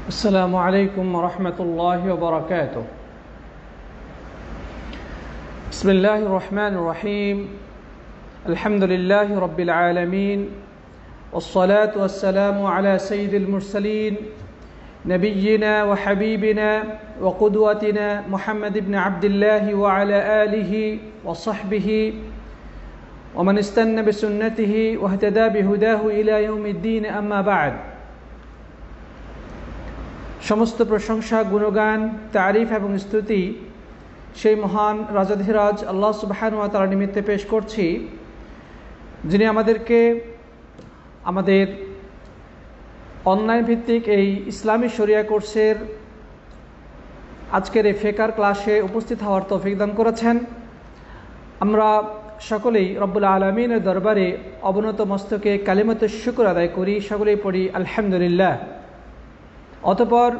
السلام عليكم ورحمة الله وبركاته. بسم الله الرحمن الرحيم. الحمد لله رب العالمين، والصلاة والسلام على سيد المرسلين نبينا وحبيبنا وقدوتنا محمد بن عبد الله وعلى آله وصحبه ومن استنى بسنته واهتدى بهداه إلى يوم الدين. أما بعد. সমস্ত প্রশংসা, গুণগান, তারিফ এবং স্তুতি সেই মহান রাজাধিরাজ আল্লাহ সুবহানাহু ওয়া তাআলা নিমিত্তে পেশ করছি, যিনি আমাদেরকে আমাদের অনলাইন ভিত্তিক এই ইসলামী শরিয়া কোর্সের আজকের এই ফিকহ ক্লাসে উপস্থিত হওয়ার তৌফিক দান করেছেন। আমরা সকলেই রব্বুল আলামিনের দরবারে অবনত মস্তকে কালিমাতুশ শুকর আদায় করি, সকলেই পড়ি আলহামদুলিল্লাহ। অতঃপর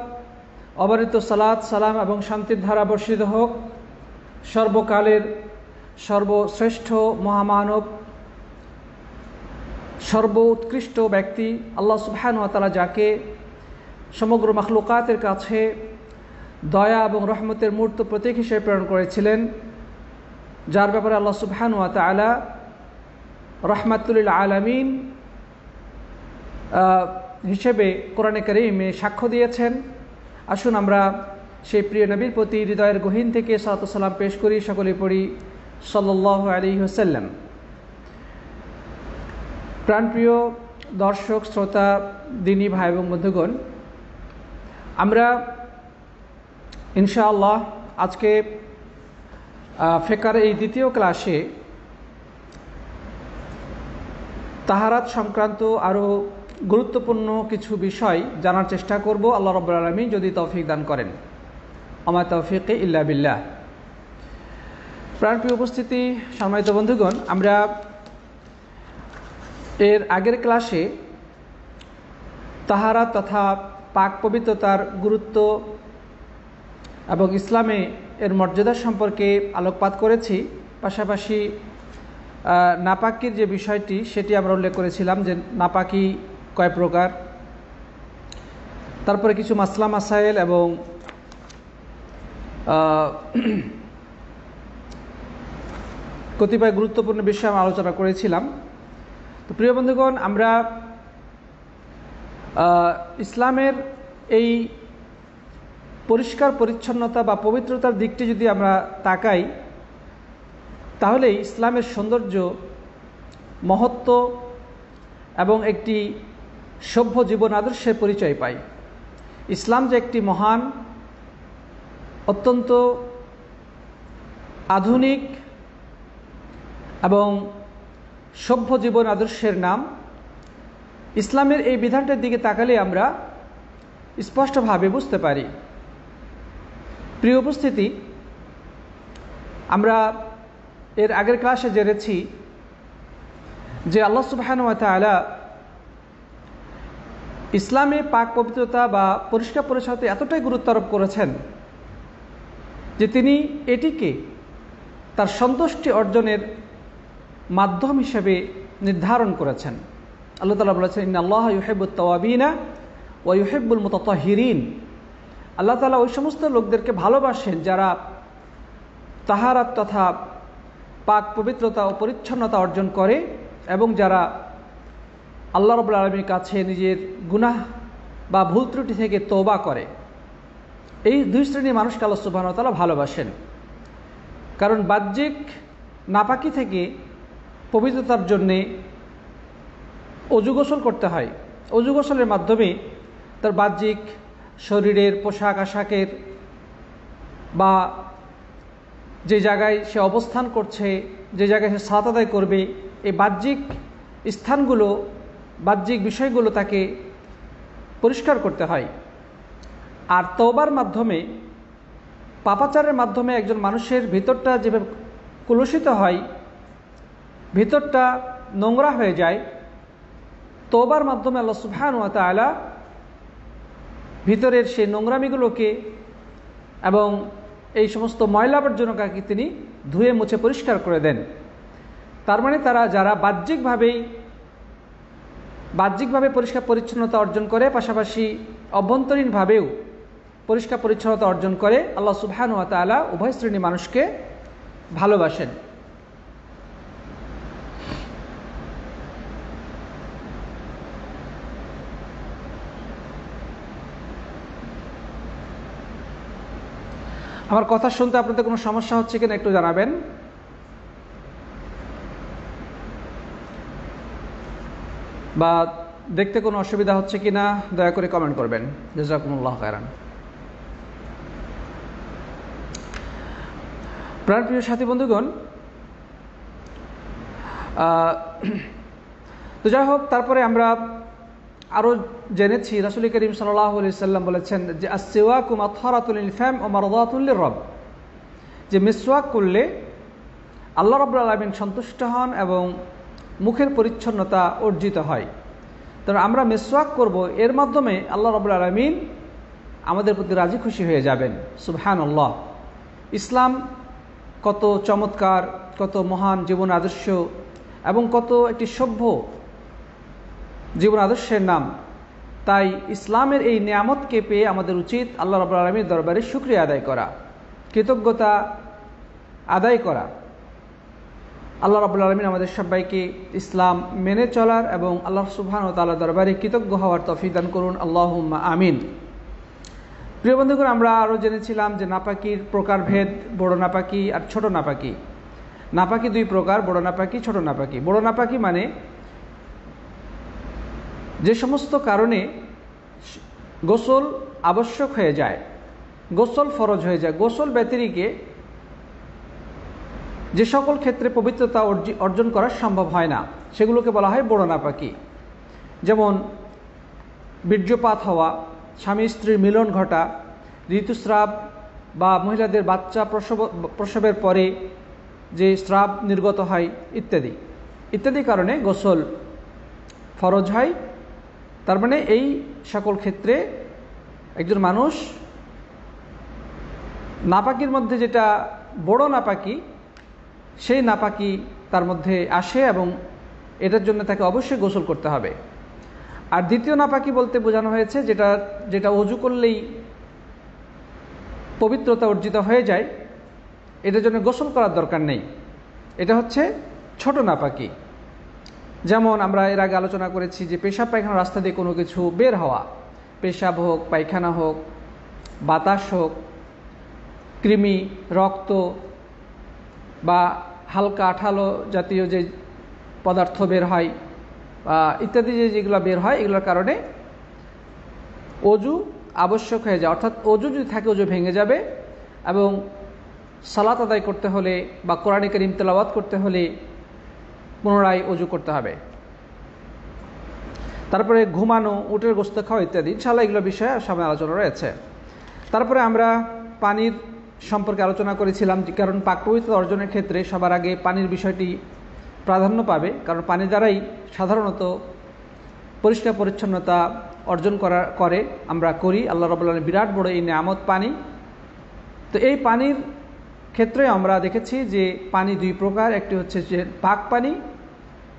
অবারিত সালাত, সালাম এবং শান্তির ধারা বর্ষিত হোক সর্বকালের সর্বশ্রেষ্ঠ মহামানব, সর্বোৎকৃষ্ট ব্যক্তি আল্লাহ সুবহানাহু ওয়া তাআলা, যাকে সমগ্র মাখলুকাতের কাছে দয়া এবং রহমতের মূর্ত প্রতীক হিসেবে প্রেরণ করেছিলেন, যার ব্যাপারে আল্লাহ সুবহানাহু ওয়া তাআলা রাহমাতুল লিল আলামিন হিসেবে কোরআনে কারীমে সাক্ষ্য দিয়েছেন। আসুন আমরা সেই প্রিয় নবীর প্রতি হৃদয়ের গহীন থেকে সালাত ও সালাম পেশ করি, সকলে পড়ি সাল্লাল্লাহু আলাইহি ওয়াসাল্লাম। প্রাণপ্রিয় দর্শক, শ্রোতা, দিনী ভাই এবং বন্ধুগণ, আমরা ইনশাআল্লাহ আজকে ফিকহের এই দ্বিতীয় ক্লাসে তাহারাত সংক্রান্ত আরও গুরুত্বপূর্ণ কিছু বিষয় জানার চেষ্টা করব, আল্লাহ রাব্বুল আলামিন যদি তৌফিক দান করেন। আমা তৌফিক ইল্লা বিল্লাহ। প্রাণপ্রিয় উপস্থিতি, সম্মানিত বন্ধুগণ, আমরা এর আগের ক্লাসে তাহারাত তথা পাক পবিত্রতার গুরুত্ব এবং ইসলামে এর মর্যাদা সম্পর্কে আলোকপাত করেছি। পাশাপাশি নাপাকির যে বিষয়টি সেটি আমরা উল্লেখ করেছিলাম, যে নাপাকি কয় প্রকার, তারপরে কিছু মাসলা মাসাইল এবং কতিপয় গুরুত্বপূর্ণ বিষয় আমরা আলোচনা করেছিলাম। তো প্রিয় বন্ধুগণ, আমরা ইসলামের এই পরিষ্কার পরিচ্ছন্নতা বা পবিত্রতার দিকটি যদি আমরা তাকাই, তাহলে ইসলামের সৌন্দর্য, মহত্ব এবং একটি সভ্য জীবন আদর্শের পরিচয় পাই। ইসলাম যে একটি মহান, অত্যন্ত আধুনিক এবং সভ্য জীবন আদর্শের নাম, ইসলামের এই বিধানটার দিকে তাকালে আমরা স্পষ্টভাবে বুঝতে পারি। প্রিয় উপস্থিতি, আমরা এর আগের ক্লাসে জেনেছি যে আল্লাহ সুবহানাহু ওয়া তাআলা ইসলামে পাক পবিত্রতা বা পরিষ্কার পরিচ্ছন্নতা এতটাই গুরুত্ব আরোপ করেছেন যে তিনি এটিকে তার সন্তুষ্টি অর্জনের মাধ্যম হিসেবে নির্ধারণ করেছেন। আল্লাহ তাআলা বলেছেন, ইন্নাল্লাহা ইউহিব্বুত তাওয়াবিনা ওয়া ইউহিব্বুল মুতাতাহহিরিন। আল্লাহ তাআলা ওই সমস্ত লোকদেরকে ভালোবাসেন যারা তাহারাত তথা পাক পবিত্রতা ও পরিচ্ছন্নতা অর্জন করে এবং যারা আল্লাহ রাব্বুল আলামিনের কাছে নিজের গুনাহ বা ভুল ত্রুটি থেকে তওবা করে। এই দুই শ্রেণীর মানুষকে আল্লাহ সুবহানাহু ওয়া তাআলা ভালোবাসেন। কারণ বাহ্যিক নাপাকি থেকে পবিত্রতার জন্যে অজু গোসল করতে হয়। অজু গোসলের মাধ্যমে তার বাহ্যিক শরীরের পোশাক আশাকের বা যে জায়গায় সে অবস্থান করছে, যে জায়গায় সে সালাত আদায় করবে, এই বাহ্যিক স্থানগুলো, বাহ্যিক বিষয়গুলো তাকে পরিষ্কার করতে হয়। আর তওবার মাধ্যমে, পাপাচারের মাধ্যমে একজন মানুষের ভিতরটা যেভাবে কলুষিত হয়, ভিতরটা নোংরা হয়ে যায়, তওবার মাধ্যমে আল্লাহ সুবহানাহু ওয়া তাআলা ভিতরের সেই নোংরামিগুলোকে এবং এই সমস্ত ময়লা আবর্জনাকে তিনি ধুয়ে মুছে পরিষ্কার করে দেন। তার মানে যারা বাহ্যিকভাবেই বাহ্যিকভাবে পরিষ্কার পরিচ্ছন্নতা অর্জন করে, পাশাপাশি অভ্যন্তরীণভাবেও পরিষ্কার পরিচ্ছন্নতা অর্জন করে, আল্লাহ সুবহানাহু ওয়া তাআলা উভয় শ্রেণী মানুষকে ভালোবাসেন। আমার কথা শুনতে আপনাদের কোনো সমস্যা হচ্ছে কিনা একটু জানাবেন। বা দেখতে কোনো অসুবিধা হচ্ছে কিনা দয়া করে কমেন্ট করবেন। জাযাকুমুল্লাহু খায়রান। প্রাণপ্রিয় সাথী বন্ধুগণ, তো যাই হোক, তারপরে আমরা আরও জেনেছি রাসূল করিম সাল্লাল্লাহু আলাইহি সাল্লাম বলেছেন যে আস-সিওয়াকু মাতহারাতুল লিল ফাম ওয়া মারদাতুল লির-রব, যে মিসওয়াক করলে আল্লাহ রাব্বুল আলামিন সন্তুষ্ট হন এবং মুখের পরিচ্ছন্নতা অর্জিত হয়। তো আমরা মিসওয়াক করব, এর মাধ্যমে আল্লাহ রাব্বুল আলামিন আমাদের প্রতি রাজি খুশি হয়ে যাবেন। সুবহানাল্লাহ। ইসলাম কত চমৎকার, কত মহান জীবন আদর্শ এবং কত একটি সভ্য জীবন আদর্শের নাম। তাই ইসলামের এই নিয়ামতকে পেয়ে আমাদের উচিত আল্লাহ রাব্বুল আলামিনের দরবারে শুকরিয়া আদায় করা, কৃতজ্ঞতা আদায় করা। আল্লাহ রাব্বুল আলামিন আমাদের সবাইকে ইসলাম মেনে চলার এবং আল্লাহ সুবহানাহু ওয়া তাআলার দরবারে কৃতজ্ঞ হওয়ার তৌফিক দান করুন, আল্লাহুম্মা আমিন। প্রিয় বন্ধুগণ, আমরা আরও জেনেছিলাম যে নাপাকির প্রকারভেদ, বড় নাপাকি আর ছোট নাপাকি। নাপাকি দুই প্রকার, বড় নাপাকি, ছোট নাপাকি। বড় নাপাকি মানে যে সমস্ত কারণে গোসল আবশ্যক হয়ে যায়, গোসল ফরজ হয়ে যায়, গোসল ব্যতিরেকে যে সকল ক্ষেত্রে পবিত্রতা অর্জন করা সম্ভব হয় না, সেগুলোকে বলা হয় বড় নাপাকি। যেমন বীর্যপাত হওয়া, স্বামী স্ত্রীর মিলন ঘটা, ঋতুস্রাব বা মহিলাদের বাচ্চা প্রসবের পরে যে স্রাব নির্গত হয় ইত্যাদি ইত্যাদি কারণে গোসল ফরজ হয়। তার মানে এই সকল ক্ষেত্রে একজন মানুষ নাপাকির মধ্যে যেটা বড় নাপাকি, সেই নাপাকি তার মধ্যে আসে এবং এটার জন্য তাকে অবশ্যই গোসল করতে হবে। আর দ্বিতীয় নাপাকি বলতে বোঝানো হয়েছে যেটা ওযু করলেই পবিত্রতা অর্জিত হয়ে যায়, এটার জন্য গোসল করার দরকার নেই। এটা হচ্ছে ছোট নাপাকি। যেমন আমরা এর আগে আলোচনা করেছি যে পেশাব পায়খানা রাস্তা দিয়ে কোনো কিছু বের হওয়া, পেশাব হোক, পায়খানা হোক, বাতাস হোক, কৃমি, রক্ত বা হালকা আঠালো জাতীয় যে পদার্থ বের হয় ইত্যাদি যেগুলো বের হয়, এগুলোর কারণে অজু আবশ্যক হয়ে যায়। অর্থাৎ অজু যদি থাকে অজু ভেঙে যাবে এবং সালাত আদায় করতে হলে বা কোরআনে কারীম তেলাওয়াত করতে হলে পুনরায় অজু করতে হবে। তারপরে ঘুমানো, উটের গোশত খাওয়া ইত্যাদি, ইনশাআল্লাহ এগুলো বিষয়ে সামনে আলোচনা রয়েছে। তারপরে আমরা পানির সম্পর্কে আলোচনা করেছিলাম, কারণ পাক পবিত্রতা অর্জনের ক্ষেত্রে সবার আগে পানির বিষয়টি প্রাধান্য পাবে, কারণ পানি দ্বারাই সাধারণত পরিষ্কার পরিচ্ছন্নতা অর্জন করে আমরা করি। আল্লাহ রাব্বুল আলামিন বিরাট বড় এই নিয়ামত পানি। তো এই পানির ক্ষেত্রে আমরা দেখেছি যে পানি দুই প্রকার, একটি হচ্ছে যে পাক পানি,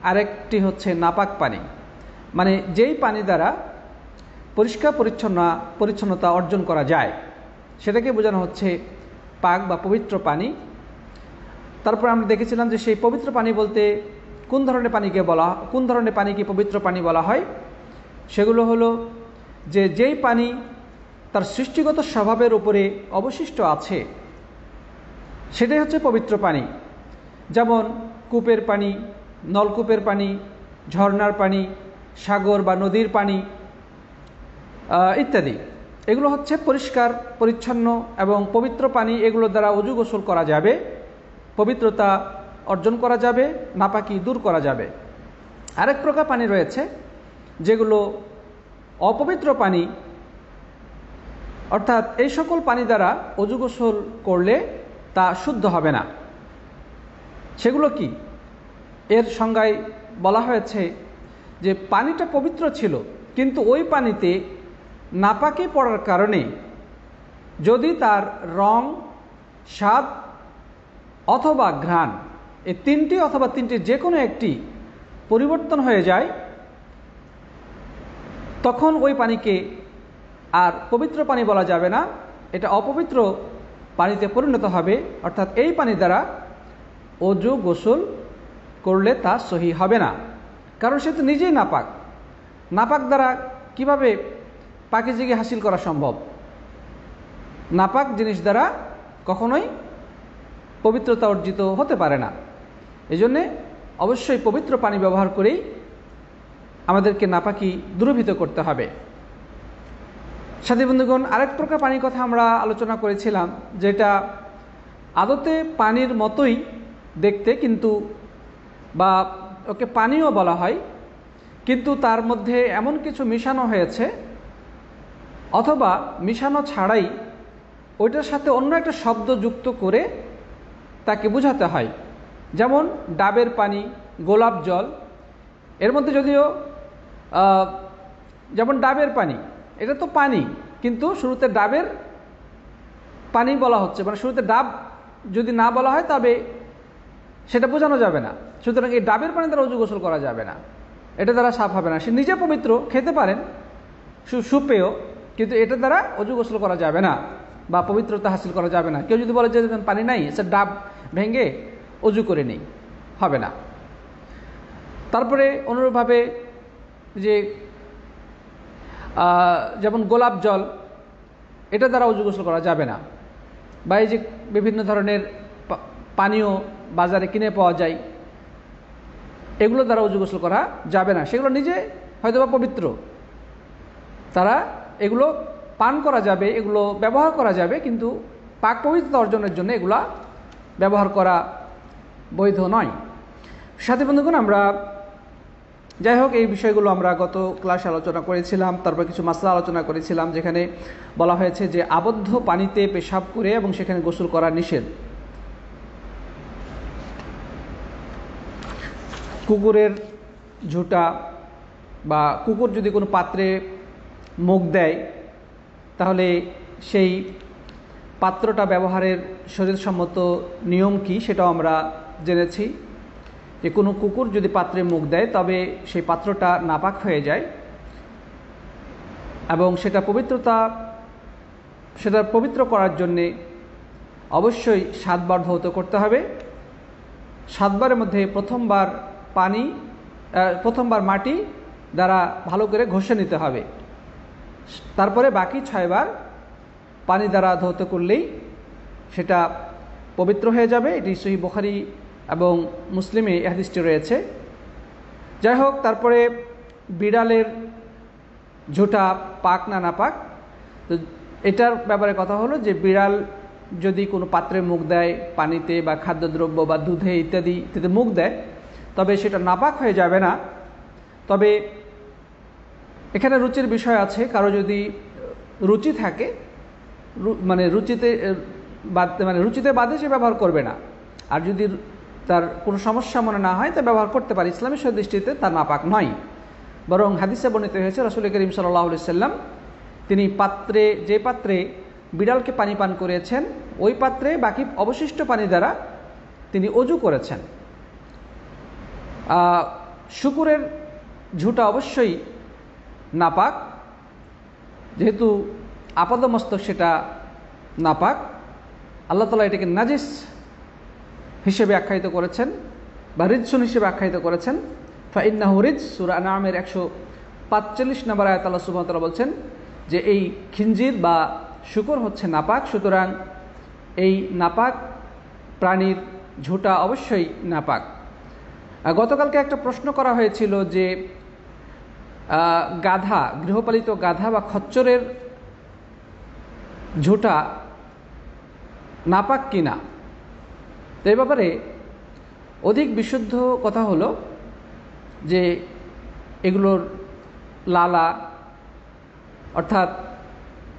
আরেকটি হচ্ছে নাপাক পানি। মানে যেই পানি দ্বারা পরিষ্কার পরিচ্ছন্নতা অর্জন করা যায় সেটাকে বোঝানো হচ্ছে পাক বা পবিত্র পানি। তারপর আমরা দেখেছিলাম যে সেই পবিত্র পানি বলতে কোন ধরনের পানিকে পবিত্র পানি বলা হয়। সেগুলো হলো যে যেই পানি তার সৃষ্টিগত স্বভাবের উপরে অবশিষ্ট আছে সেটাই হচ্ছে পবিত্র পানি। যেমন কূপের পানি, নলকূপের পানি, ঝর্ণার পানি, সাগর বা নদীর পানি ইত্যাদি, এগুলো হচ্ছে পরিষ্কার পরিচ্ছন্ন এবং পবিত্র পানি। এগুলোর দ্বারা ওযু গোসল করা যাবে, পবিত্রতা অর্জন করা যাবে, নাপাকি দূর করা যাবে। আরেক প্রকার পানি রয়েছে যেগুলো অপবিত্র পানি, অর্থাৎ এই সকল পানি দ্বারা ওযু গোসল করলে তা শুদ্ধ হবে না। সেগুলো কি? এর সংজ্ঞায় বলা হয়েছে যে পানিটা পবিত্র ছিল, কিন্তু ওই পানিতে নাপাকি পড়ার কারণে যদি তার রং, স্বাদ অথবা ঘ্রাণ, এই তিনটি অথবা তিনটির যে কোনো একটি পরিবর্তন হয়ে যায়, তখন ওই পানিকে আর পবিত্র পানি বলা যাবে না, এটা অপবিত্র পানিতে পরিণত হবে। অর্থাৎ এই পানি দ্বারা অজু গোসল করলে তা সহি হবে না, কারণ সে তো নিজেই নাপাক। নাপাক দ্বারা কিভাবে পাকিজাগি হাসিল করা সম্ভব? নাপাক জিনিস দ্বারা কখনোই পবিত্রতা অর্জিত হতে পারে না। এজন্যে অবশ্যই পবিত্র পানি ব্যবহার করেই আমাদেরকে নাপাকি দূরীভূত করতে হবে। সাথী বন্ধুগণ, আরেক প্রকার পানির কথা আমরা আলোচনা করেছিলাম, যেটা আদতে পানির মতোই দেখতে, কিন্তু বা ওকে পানিও বলা হয়, কিন্তু তার মধ্যে এমন কিছু মিশানো হয়েছে অথবা মিশানো ছাড়াই ওইটার সাথে অন্য একটা শব্দ যুক্ত করে তাকে বোঝাতে হয়। যেমন ডাবের পানি, গোলাপ জল, এর মধ্যে যদিও যেমন ডাবের পানি, এটা তো পানি, কিন্তু শুরুতে ডাবের পানি বলা হচ্ছে, মানে শুরুতে ডাব যদি না বলা হয় তবে সেটা বোঝানো যাবে না। সুতরাং এই ডাবের পানি দ্বারা অজু গোসল করা যাবে না, এটা দ্বারা সাফ হবে না। সে নিজে পবিত্র, খেতে পারেন সুপেয়, কিন্তু এটা দ্বারা অজু গোসল করা যাবে না বা পবিত্রতা হাসিল করা যাবে না। কেউ যদি বলে যে পানি নাই, সে ডাব ভেঙে অজু করে নেই, হবে না। তারপরে অনুরূপভাবে যে যেমন গোলাপ জল, এটা দ্বারা অজু গোসল করা যাবে না। বা এই যে বিভিন্ন ধরনের পানীয় বাজারে কিনে পাওয়া যায়, এগুলো দ্বারা অজু গোসল করা যাবে না। সেগুলো নিজে হয়তোবা পবিত্র, তারা এগুলো পান করা যাবে, এগুলো ব্যবহার করা যাবে, কিন্তু পাক পবিত্রতা অর্জনের জন্য এগুলা ব্যবহার করা বৈধ নয়। সাথী বন্ধুগণ, আমরা যাই হোক এই বিষয়গুলো আমরা গত ক্লাসে আলোচনা করেছিলাম। তারপর কিছু মাসলা আলোচনা করেছিলাম, যেখানে বলা হয়েছে যে আবদ্ধ পানিতে পেশাব করে এবং সেখানে গোসল করা নিষেধ। কুকুরের ঝুঁটা বা কুকুর যদি কোনো পাত্রে মুখ দেয়, তাহলে সেই পাত্রটা ব্যবহারের শরীরসম্মত নিয়ম কি সেটাও আমরা জেনেছি। যে কোনো কুকুর যদি পাত্রে মুখ দেয়, তবে সেই পাত্রটা নাপাক হয়ে যায় এবং সেটা পবিত্র করার জন্যে অবশ্যই 7 বার ধৌত করতে হবে। 7 বারের মধ্যে প্রথমবার মাটি দ্বারা ভালো করে ঘষে নিতে হবে, তারপরে বাকি 6 বার পানি দ্বারা ধৌত করলেই সেটা পবিত্র হয়ে যাবে। এটি সহিহ বুখারী এবং মুসলিমে এই হাদিসটি রয়েছে। যাই হোক, তারপরে বিড়ালের ঝুঁটা পাক না নাপাক, তো এটার ব্যাপারে কথা হলো যে বিড়াল যদি কোনো পাত্রে মুখ দেয়, পানিতে বা খাদ্যদ্রব্য বা দুধে ইত্যাদিতে মুখ দেয়, তবে সেটা নাপাক হয়ে যাবে না। তবে এখানে রুচির বিষয় আছে। কারো যদি রুচি থাকে, মানে রুচিতে বাদে সে ব্যবহার করবে না, আর যদি তার কোনো সমস্যা মনে না হয় তা ব্যবহার করতে পারে। ইসলামী দৃষ্টিতে তার নাপাক নয়, বরং হাদিসে বর্ণিত হয়েছে রাসূল করিম সাল্লাল্লাহু আলাইহি সাল্লাম তিনি যে পাত্রে বিড়ালকে পানি পান করেছেন, ওই পাত্রে বাকি অবশিষ্ট পানি দ্বারা তিনি অজু করেছেন। শুকুরের ঝুঁটা অবশ্যই নাপাক, যেহেতু আপাদমস্তক সেটা নাপাক। আল্লাহ তাআলা এটাকে নাজিস হিসেবে আখ্যায়িত করেছেন বা রিজসুন হিসেবে আখ্যায়িত করেছেন। ফাইন্নাহু রিজ, সূরা আনআমের 145 নম্বর আয়াত আল্লাহ সুবহানাহু ওয়া তাআলা বলছেন যে এই খিনজির বা শুকর হচ্ছে নাপাক। সুতরাং এই নাপাক প্রাণীর ঝুঁটা অবশ্যই নাপাক। গতকালকে একটা প্রশ্ন করা হয়েছিল যে গৃহপালিত গাধা বা খচ্চরের ঝুঁটা নাপাক কিনা। তো এই ব্যাপারে অধিক বিশুদ্ধ কথা হলো যে এগুলোর লালা, অর্থাৎ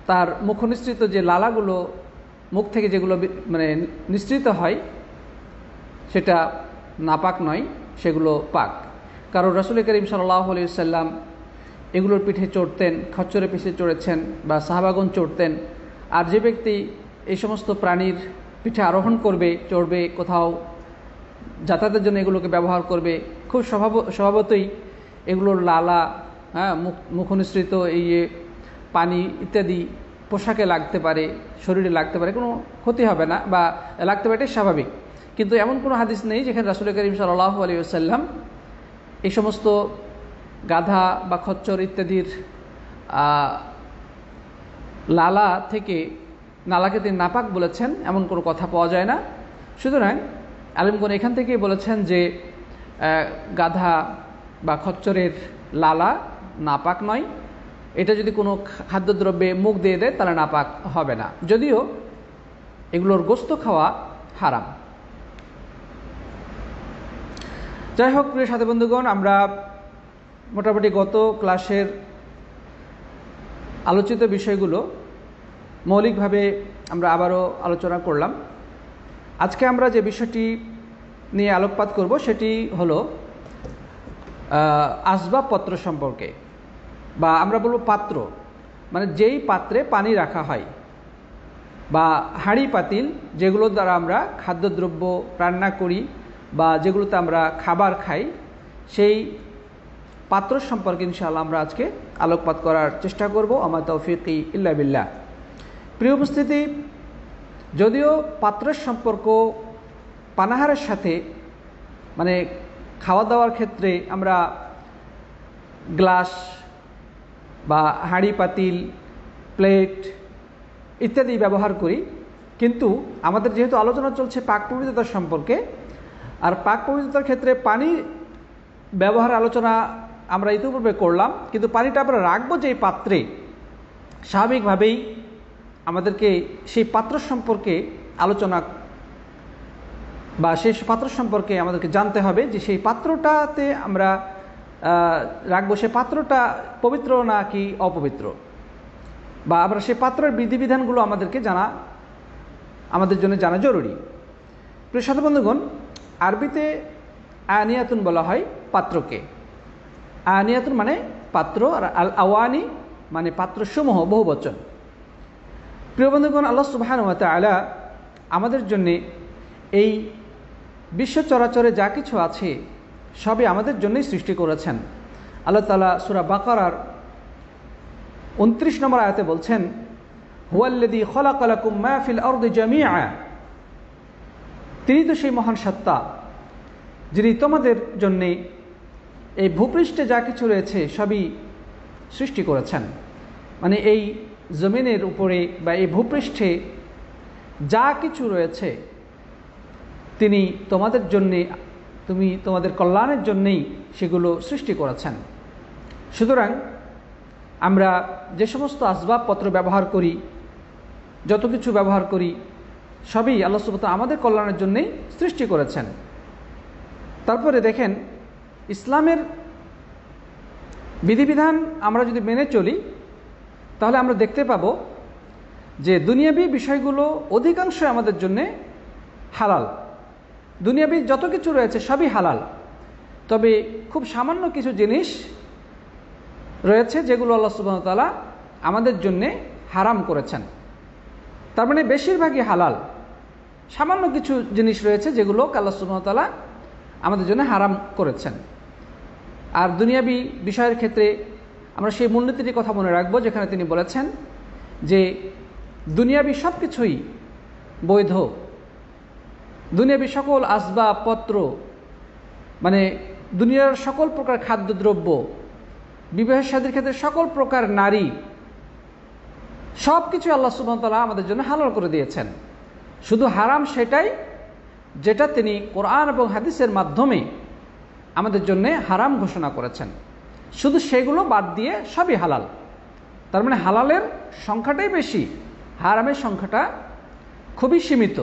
তার মুখ নিঃসৃত যে লালাগুলো মুখ থেকে যেগুলো নিঃসৃত হয়, সেটা নাপাক নয়, সেগুলো পাক। কারণ রাসূল করিম সাল্লাল্লাহু আলাইহি ওয়াসাল্লাম এগুলোর পিঠে চড়তেন, খচ্চরের পিঠে চড়েছেন বা সাহাবাগণ চড়তেন। আর যে ব্যক্তি এই সমস্ত প্রাণীর পিঠে আরোহণ চড়বে, কোথাও যাতায়াতের জন্য এগুলোকে ব্যবহার করবে, খুব স্বভাবতই এগুলোর লালা হ্যাঁ, মুখনিসৃত এই পানি ইত্যাদি পোশাকে লাগতে পারে, শরীরে লাগতে পারে, কোনো ক্ষতি হবে না বা লাগতে পারে, এটাই স্বাভাবিক। কিন্তু এমন কোনো হাদিস নেই যেখানে রাসূল করিম সাল্লাল্লাহু আলাইহি ওয়াসাল্লাম এই সমস্ত গাধা বা খচ্চর ইত্যাদির লালা থেকে নালাকে তিনি নাপাক বলেছেন, এমন কোনো কথা পাওয়া যায় না। সুতরাং আলেমগণ এখান থেকেই বলেছেন যে গাধা বা খচ্চরের লালা নাপাক নয়, এটা যদি কোনো খাদ্যদ্রব্যে মুখ দিয়ে দেয় তাহলে নাপাক হবে না, যদিও এগুলোর গোশত খাওয়া হারাম। যাই হোক, প্রিয় সাথী বন্ধুগণ, আমরা মোটামুটি গত ক্লাসের আলোচিত বিষয়গুলো মৌলিকভাবে আমরা আবারও আলোচনা করলাম। আজকে আমরা যে বিষয়টি নিয়ে আলোকপাত করব সেটি হলো আসবাবপত্র সম্পর্কে, বা আমরা বলবো পাত্র, মানে যেই পাত্রে পানি রাখা হয় বা হাঁড়ি পাতিল যেগুলো দ্বারা আমরা খাদ্যদ্রব্য রান্না করি বা যেগুলোতে আমরা খাবার খাই, সেই পাত্র সম্পর্কে ইনশাআল্লাহ আমরা আজকে আলোকপাত করার চেষ্টা করব। আমা তৌফিকি ইল্লা বিল্লাহ। প্রিয় উপস্থিতি, যদিও পাত্রের সম্পর্ক পানাহারের সাথে, মানে খাওয়া দাওয়ার ক্ষেত্রে আমরা গ্লাস বা হাঁড়ি পাতিল, প্লেট ইত্যাদি ব্যবহার করি, কিন্তু আমাদের যেহেতু আলোচনা চলছে পাক পবিত্রতার সম্পর্কে, আর পাক পবিত্রতার ক্ষেত্রে পানি ব্যবহার আলোচনা আমরা ইতিপূর্বে করলাম, কিন্তু পানিটা আমরা রাখবো যেই পাত্রে, স্বাভাবিকভাবেই আমাদেরকে সেই পাত্র সম্পর্কে আলোচনা বা সেই পাত্র সম্পর্কে আমাদেরকে জানতে হবে যে সেই পাত্রটাতে আমরা রাখবো, সে পাত্রটা পবিত্র না কি অপবিত্র, বা আমরা সেই পাত্রের বিধিবিধানগুলো আমাদের জন্য জানা জরুরি। প্রিয় সাথী বন্ধুগণ, আরবিতে আনিয়াতুন বলা হয় পাত্রকে। আনিয়াতুন মানে পাত্র, আর আল আওয়ানি মানে পাত্রসমূহ, বহুবচন। প্রিয় বন্ধুগণ, আল্লাহ সুবহানাহু ওয়া তাআলা আমাদের জন্যে এই বিশ্ব চরাচরে যা কিছু আছে সবই আমাদের জন্যই সৃষ্টি করেছেন। আল্লাহ তাআলা সূরা বাকারার 29 নম্বর আয়াতে বলছেন, হুয়াল্লাযী খালাকা লাকুম মা ফিল আরদি জামিআ, তিনি তো সেই মহান সত্তা যিনি তোমাদের জন্যে এই ভূপৃষ্ঠে যা কিছু রয়েছে সবই সৃষ্টি করেছেন। মানে এই জমিনের উপরে বা এই ভূপৃষ্ঠে যা কিছু রয়েছে তিনি তোমাদের জন্যে, তোমাদের কল্যাণের জন্যেই সেগুলো সৃষ্টি করেছেন। সুতরাং আমরা যে সমস্ত আসবাবপত্র ব্যবহার করি, যত কিছু ব্যবহার করি, সবই আল্লাহ সুবহানাহু ওয়া তাআলা আমাদের কল্যাণের জন্যেই সৃষ্টি করেছেন। তারপরে দেখেন, ইসলামের বিধিবিধান আমরা যদি মেনে চলি তাহলে আমরা দেখতে পাব যে দুনিয়াবি বিষয়গুলো অধিকাংশ আমাদের জন্যে হালাল। দুনিয়াবি যত কিছু রয়েছে সবই হালাল, তবে খুব সামান্য কিছু জিনিস রয়েছে যেগুলো আল্লাহ সুবহানাহু ওয়া তাআলা আমাদের জন্যে হারাম করেছেন। তার মানে বেশিরভাগই হালাল, সামান্য কিছু জিনিস রয়েছে যেগুলো আল্লাহ সুবহানাহু ওয়া তাআলা আমাদের জন্য হারাম করেছেন। আর দুনিয়াবি বিষয়ের ক্ষেত্রে আমরা সেই মূলনীতির কথা মনে রাখবো, যেখানে তিনি বলেছেন যে দুনিয়াবি সব কিছুই বৈধ, দুনিয়াবি সকল আসবাবপত্র, মানে দুনিয়ার সকল প্রকার খাদ্যদ্রব্য, বিবাহের শাদীর ক্ষেত্রে সকল প্রকার নারী, সব কিছু আল্লাহ সুবহানাহু ওয়া তাআলা আমাদের জন্য হালাল করে দিয়েছেন। শুধু হারাম সেটাই যেটা তিনি কোরআন এবং হাদিসের মাধ্যমে আমাদের জন্য হারাম ঘোষণা করেছেন, শুধু সেগুলো বাদ দিয়ে সবই হালাল। তার মানে হালালের সংখ্যাটাই বেশি, হারামের সংখ্যাটা খুবই সীমিত।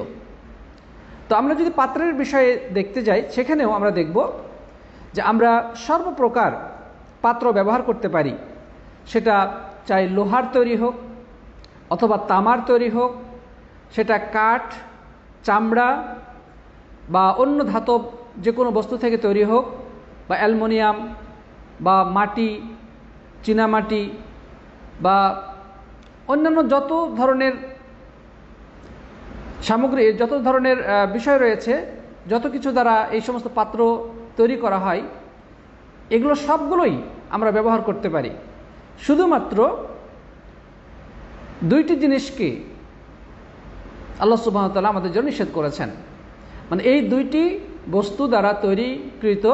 তো আমরা যদি পাত্রের বিষয়ে দেখতে যাই, সেখানেও আমরা দেখব যে আমরা সর্বপ্রকার পাত্র ব্যবহার করতে পারি, সেটা চাই লোহার তৈরি হোক অথবা তামার তৈরি হোক, সেটা কাঠ, চামড়া বা অন্য ধাতব যে কোনো বস্তু থেকে তৈরি হোক, বা অ্যালুমিনিয়াম বা মাটি, চীনামাটি বা অন্যান্য যত ধরনের সামগ্রী, যত ধরনের বিষয় রয়েছে, যত কিছু দ্বারা এই সমস্ত পাত্র তৈরি করা হয়, এগুলো সবগুলোই আমরা ব্যবহার করতে পারি। শুধুমাত্র দুইটি জিনিসকে আল্লাহ সুবহানাহু ওয়া তাআলা আমাদের জন্য নিষেধ করেছেন, মানে এই দুইটি বস্তু দ্বারা তৈরিকৃত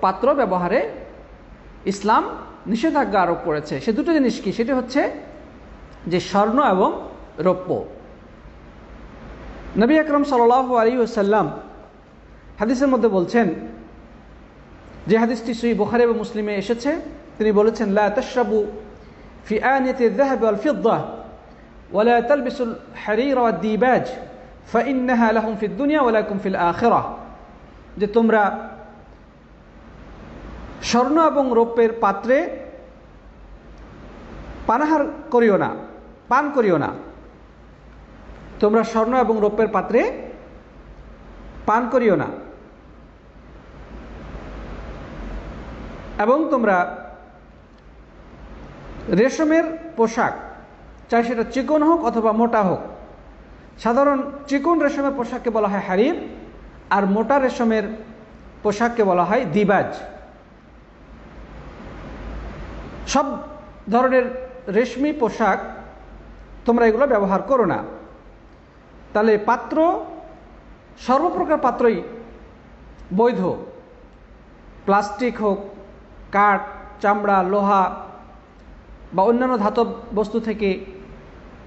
পাত্র ব্যবহারে ইসলাম নিষেধাজ্ঞা আরোপ করেছে। সে দুটো জিনিস কি? সেটি হচ্ছে যে স্বর্ণ এবং রৌপ্য। নবী আকরাম সাল্লাল্লাহু আলাইহি ওয়াসাল্লাম হাদিসের মধ্যে বলছেন, যে হাদিসটি সহিহ বুখারী এবং মুসলিমে এসেছে, তিনি বলেছেন, লা তাশরাবু ফি আনিয়াতি আয-যাহাব ওয়াল ফিদ্দা ওয়া লা তালবিসুল হারির ওয়াদ দিবাজ ফাইন্নাহা লাহুম ফিদ দুনিয়া ওয়া লাকুম ফিল আখিরাহ, যে তোমরা স্বর্ণ এবং রৌপ্যের পাত্রে পানাহার করিও না, পান করিও না। তোমরা স্বর্ণ এবং রৌপ্যের পাত্রে পান করিও না, এবং তোমরা রেশমের পোশাক, চাই সেটা চিকন হোক অথবা মোটা হোক, সাধারণ চিকন রেশমের পোশাককে বলা হয় হারির, আর মোটা রেশমের পোশাককে বলা হয় দিবাজ। সব ধরনের রেশমি পোশাক তোমরা এগুলো ব্যবহার করো না। তাহলে পাত্র, সর্বপ্রকার পাত্রই বৈধ, প্লাস্টিক হোক, কাঠ, চামড়া, লোহা বা অন্যান্য ধাতব বস্তু থেকে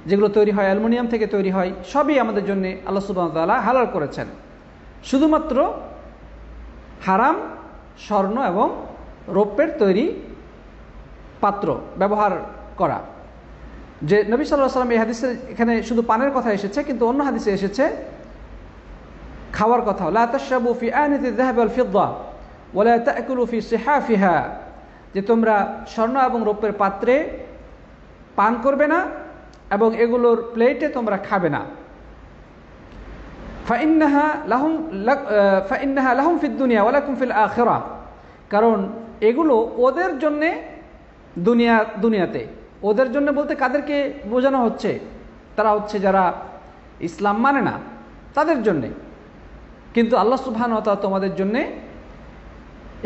যেগুলো তৈরি হয়, অ্যালুমিনিয়াম থেকে তৈরি হয়, সবই আমাদের জন্য আল্লাহ সুবহানাহু ওয়া তাআলা হালাল করেছেন। শুধুমাত্র হারাম স্বর্ণ এবং রৌপ্যের তৈরি পাত্র ব্যবহার করা। যে নবী সাল্লাল্লাহু আলাইহি ওয়াসাল্লাম এই হাদিসে এখানে শুধু পানের কথা এসেছে, কিন্তু অন্য হাদিসে এসেছে খাওয়ার কথা। লা তাশরাবু ফি আনিয়াতি আয-যাহাব ওয়াল ফিদ্দা ওয়া লা তা'কুলু ফি সিহাফিহা, যে তোমরা স্বর্ণ এবং রৌপ্যের পাত্রে পান করবে না এবং এগুলোর প্লেটে তোমরা খাবে না। ফাইন্নাহা লাহুম ফিদ দুনিয়া ওয়া লাকুম ফিল আখিরাহ, কারণ এগুলো ওদের জন্যে দুনিয়াতে। ওদের জন্য বলতে কাদেরকে বোঝানো হচ্ছে? তারা হচ্ছে যারা ইসলাম মানে না, তাদের জন্যে। কিন্তু আল্লাহ সুবহানাহু ওয়া তাআলা তোমাদের জন্যে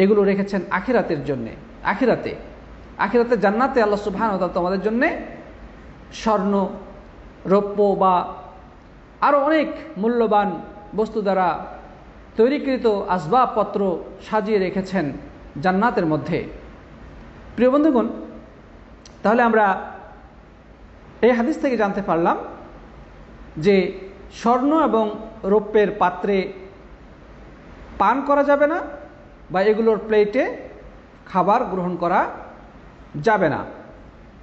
এগুলো রেখেছেন আখিরাতের জন্যে। আখিরাতে জান্নাতে আল্লাহ সুবহানাহু ওয়া তাআলা তোমাদের জন্যে স্বর্ণ, রৌপ্য বা আরও অনেক মূল্যবান বস্তু দ্বারা তৈরিকৃত আসবাবপত্র সাজিয়ে রেখেছেন জান্নাতের মধ্যে। প্রিয় বন্ধুগণ, তাহলে আমরা এই হাদিস থেকে জানতে পারলাম যে স্বর্ণ এবং রৌপ্যের পাত্রে পান করা যাবে না, বা এগুলোর প্লেটে খাবার গ্রহণ করা যাবে না।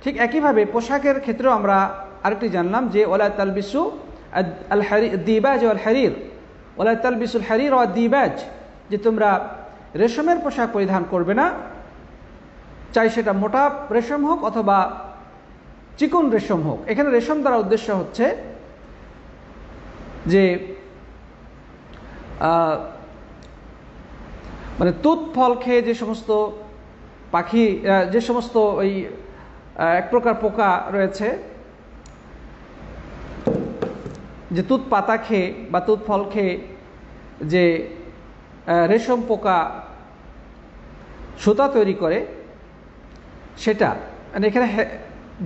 ঠিক একইভাবে পোশাকের ক্ষেত্রেও আমরা আরেকটি জানলাম যে ওয়ালা তালবিসু দিবাজ ওয়াল হারির, ওয়ালা তালবিসুল হারির ওয়াদ দিবাজ, যে তোমরা রেশমের পোশাক পরিধান করবে না, চাই সেটা মোটা রেশম হোক অথবা চিকন রেশম হোক। এখানে রেশম দ্বারা উদ্দেশ্য হচ্ছে যে মানে তুত ফল খেয়ে যে সমস্ত পাখি, যে সমস্ত ওই এক প্রকার পোকা রয়েছে, যে তুত পাতা খেয়ে বা তুত ফল খেয়ে যে রেশম পোকা সুতা তৈরি করে, সেটা মানে এখানে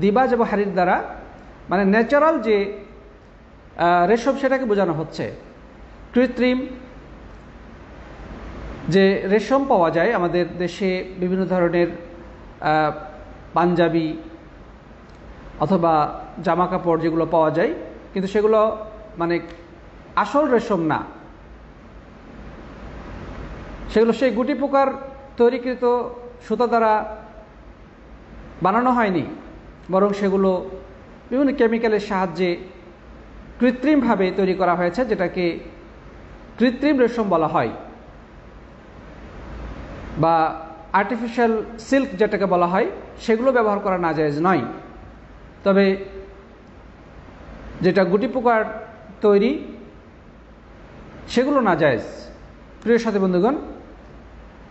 দিবাজ এবং হারির দ্বারা মানে ন্যাচারাল যে রেশম সেটাকে বোঝানো হচ্ছে। কৃত্রিম যে রেশম পাওয়া যায় আমাদের দেশে, বিভিন্ন ধরনের পাঞ্জাবি অথবা জামা কাপড় যেগুলো পাওয়া যায়, কিন্তু সেগুলো মানে আসল রেশম না, সেগুলো সেই গুটি পোকার তৈরিকৃত সুতা দ্বারা বানানো হয়নি, বরং সেগুলো বিভিন্ন কেমিক্যালের সাহায্যে কৃত্রিমভাবে তৈরি করা হয়েছে, যেটাকে কৃত্রিম রেশম বলা হয়, বা আর্টিফিশিয়াল সিল্ক যেটাকে বলা হয়, সেগুলো ব্যবহার করা নাজায়েজ নয়। তবে যেটা গুটি পোকার তৈরি সেগুলো নাজায়েজ। প্রিয় সাথী বন্ধুগণ,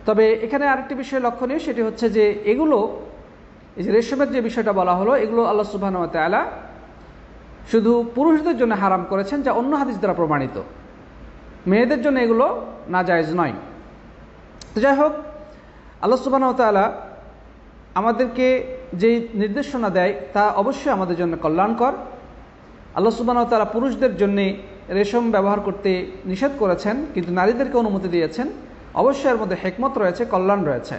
তবে এখানে আরেকটি বিষয় লক্ষণীয়, সেটি হচ্ছে যে এগুলো, এই যে রেশমের যে বিষয়টা বলা হলো, এগুলো আল্লাহ সুবহানাহু ওয়া তাআলা শুধু পুরুষদের জন্য হারাম করেছেন, যা অন্য হাদিস দ্বারা প্রমাণিত। মেয়েদের জন্য এগুলো নাজায়েজ নয়। তো যাই হোক, আল্লাহ সুবহানাহু ওয়া তাআলা আমাদেরকে যে নির্দেশনা দেয় তা অবশ্যই আমাদের জন্য কল্যাণকর। আল্লাহ সুবহানাহু ওয়া তাআলা পুরুষদের জন্যে রেশম ব্যবহার করতে নিষেধ করেছেন, কিন্তু নারীদেরকে অনুমতি দিয়েছেন। অবশ্যই এর মধ্যে হিকমত রয়েছে, কল্যাণ রয়েছে।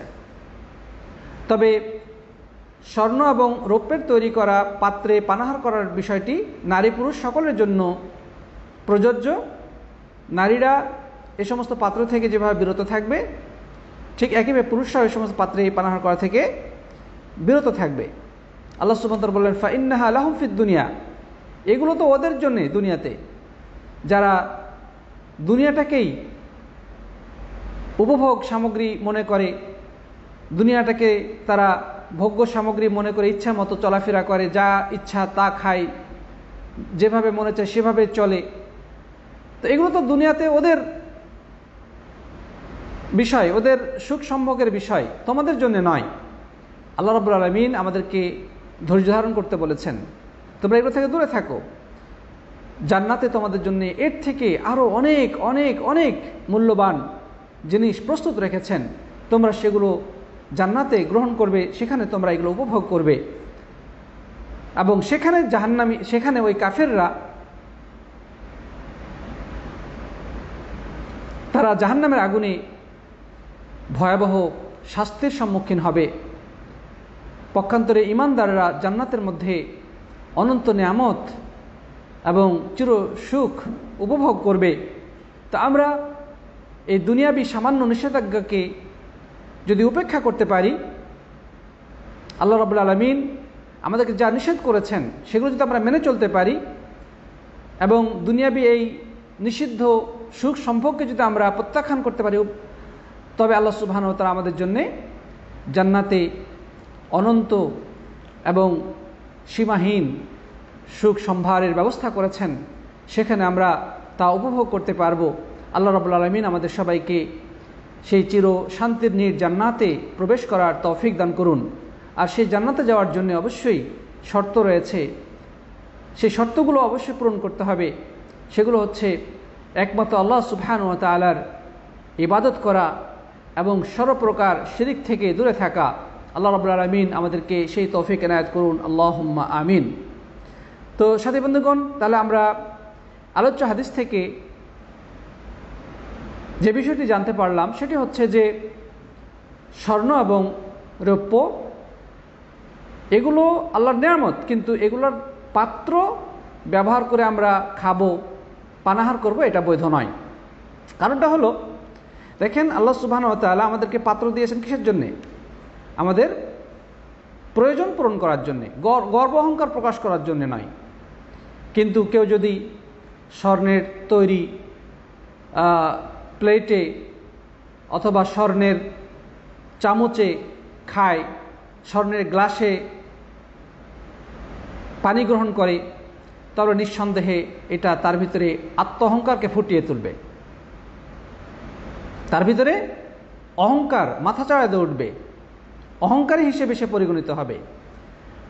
তবে স্বর্ণ এবং রৌপ্যের তৈরি করা পাত্রে পানাহার করার বিষয়টি নারী পুরুষ সকলের জন্য প্রযোজ্য। নারীরা এ সমস্ত পাত্র থেকে যেভাবে বিরত থাকবে, ঠিক একইভাবে পুরুষরাও এই সমস্ত পাত্রে পানাহার করা থেকে বিরত থাকবে। আল্লাহ সুবহানাহু ওয়া তাআলা বললেন, ফাইন্নাহা লাহুম ফিদ দুনিয়া, এগুলো তো ওদের জন্যে দুনিয়াতে, যারা দুনিয়াটাকেই উপভোগ সামগ্রী মনে করে, দুনিয়াটাকে তারা ভোগ্য সামগ্রী মনে করে ইচ্ছা মতো চলাফেরা করে, যা ইচ্ছা তা খায়, যেভাবে মনে চায় সেভাবে চলে। তো এগুলো তো দুনিয়াতে ওদের বিষয়, ওদের সুখ সম্ভোগের বিষয়, তোমাদের জন্য নয়। আল্লাহ রাব্বুল আলামিন আমাদেরকে ধৈর্য ধারণ করতে বলেছেন, তোমরা এগুলো থেকে দূরে থাকো। জান্নাতে তোমাদের জন্য এর থেকে আরও অনেক অনেক অনেক মূল্যবান জিনিস প্রস্তুত রেখেছেন, তোমরা সেগুলো জান্নাতে গ্রহণ করবে, সেখানে তোমরা এগুলো উপভোগ করবে। এবং সেখানে জাহান্নামী, সেখানে ওই কাফেররা তারা জাহান্নামের আগুনে ভয়াবহ শাস্তির সম্মুখীন হবে। পক্ষান্তরে ঈমানদাররা জান্নাতের মধ্যে অনন্ত নেয়ামত এবং চির সুখ উপভোগ করবে। তো আমরা এই দুনিয়াবী সামান্য নিষেধাজ্ঞাকে যদি উপেক্ষা করতে পারি, আল্লাহ রাব্বুল আলামিন আমাদেরকে যা নিষেধ করেছেন সেগুলো যদি আমরা মেনে চলতে পারি, এবং দুনিয়াবী এই নিষিদ্ধ সুখ সম্পর্কে যদি আমরা প্রত্যাখ্যান করতে পারি, তবে আল্লাহ সুবহানাহু ওয়া তাআলা আমাদের জন্যে জান্নাতে অনন্ত এবং সীমাহীন সুখ সম্ভারের ব্যবস্থা করেছেন, সেখানে আমরা তা উপভোগ করতে পারবো। আল্লাহ রাব্বুল আলামিন আমাদের সবাইকে সেই চির শান্তির জান্নাতে প্রবেশ করার তৌফিক দান করুন। আর সেই জান্নাতে যাওয়ার জন্য অবশ্যই শর্ত রয়েছে, সেই শর্তগুলো অবশ্যই পূরণ করতে হবে। সেগুলো হচ্ছে একমাত্র আল্লাহ সুবহানাহু ওয়া তাআলার ইবাদত করা এবং সর্বপ্রকার শিরিক থেকে দূরে থাকা। আল্লাহ রাব্বুল আলামিন আমাদেরকে সেই তৌফিক এনায়েত করুন, আল্লাহুম্মা আমিন। তো সাথী বন্ধুগণ, তাহলে আমরা আলোচ্য হাদিস থেকে যে বিষয়টি জানতে পারলাম সেটি হচ্ছে যে স্বর্ণ এবং রৌপ্য এগুলো আল্লাহর নেয়ামত, কিন্তু এগুলোর পাত্র ব্যবহার করে আমরা খাবো, পানাহার করব, এটা বৈধ নয়। কারণটা হলো, দেখেন আল্লাহ সুবহানাহু ওয়া তাআলা আমাদেরকে পাত্র দিয়েছেন কিসের জন্যে? আমাদের প্রয়োজন পূরণ করার জন্যে, গর্ব অহংকার প্রকাশ করার জন্যে নয়। কিন্তু কেউ যদি স্বর্ণের তৈরি প্লেটে অথবা স্বর্ণের চামচে খায়, স্বর্ণের গ্লাসে পানি গ্রহণ করে, তাহলে নিঃসন্দেহে এটা তার ভিতরে আত্ম অহংকারকে ফুটিয়ে তুলবে, তার ভিতরে অহংকার মাথা চাড়াতে উঠবে, অহংকারী হিসেবে সে পরিগণিত হবে।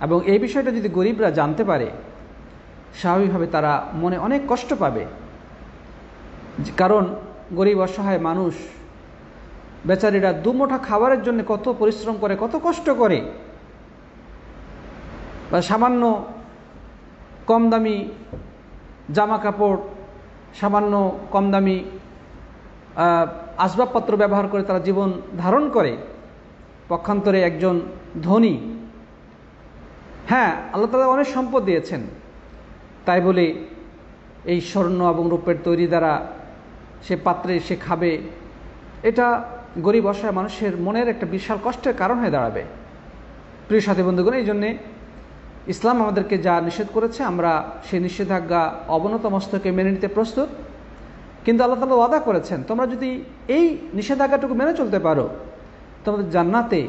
এবং এই বিষয়টা যদি গরিবরা জানতে পারে, স্বাভাবিকভাবে তারা মনে অনেক কষ্ট পাবে। কারণ গরিব অসহায় মানুষ বেচারীরা দুমুঠা খাবারের জন্য কত পরিশ্রম করে, কত কষ্ট করে, বা সামান্য কম দামি জামা কাপড়, সামান্য কম দামি আসবাবপত্র ব্যবহার করে তারা জীবন ধারণ করে। পক্ষান্তরে একজন ধনী, হ্যাঁ আল্লাহ তাআলা অনেক সম্পদ দিয়েছেন, তাই বলে এই স্বর্ণ এবং রূপের তৈরি দ্বারা সে পাত্রে সে খাবে, এটা গরিব অসহায় মানুষের মনের একটা বিশাল কষ্টের কারণ হয়ে দাঁড়াবে। প্রিয় সাথী বন্ধুগণ, এই জন্যে ইসলাম আমাদেরকে যা নিষেধ করেছে আমরা সেই নিষেধাজ্ঞা অবনত মস্তকে মেনে নিতে প্রস্তুত। কিন্তু আল্লাহ তাআলা ওয়াদা করেছেন, তোমরা যদি এই নিষেধাজ্ঞাটুকু মেনে চলতে পারো, তোমাদের জান্নাতে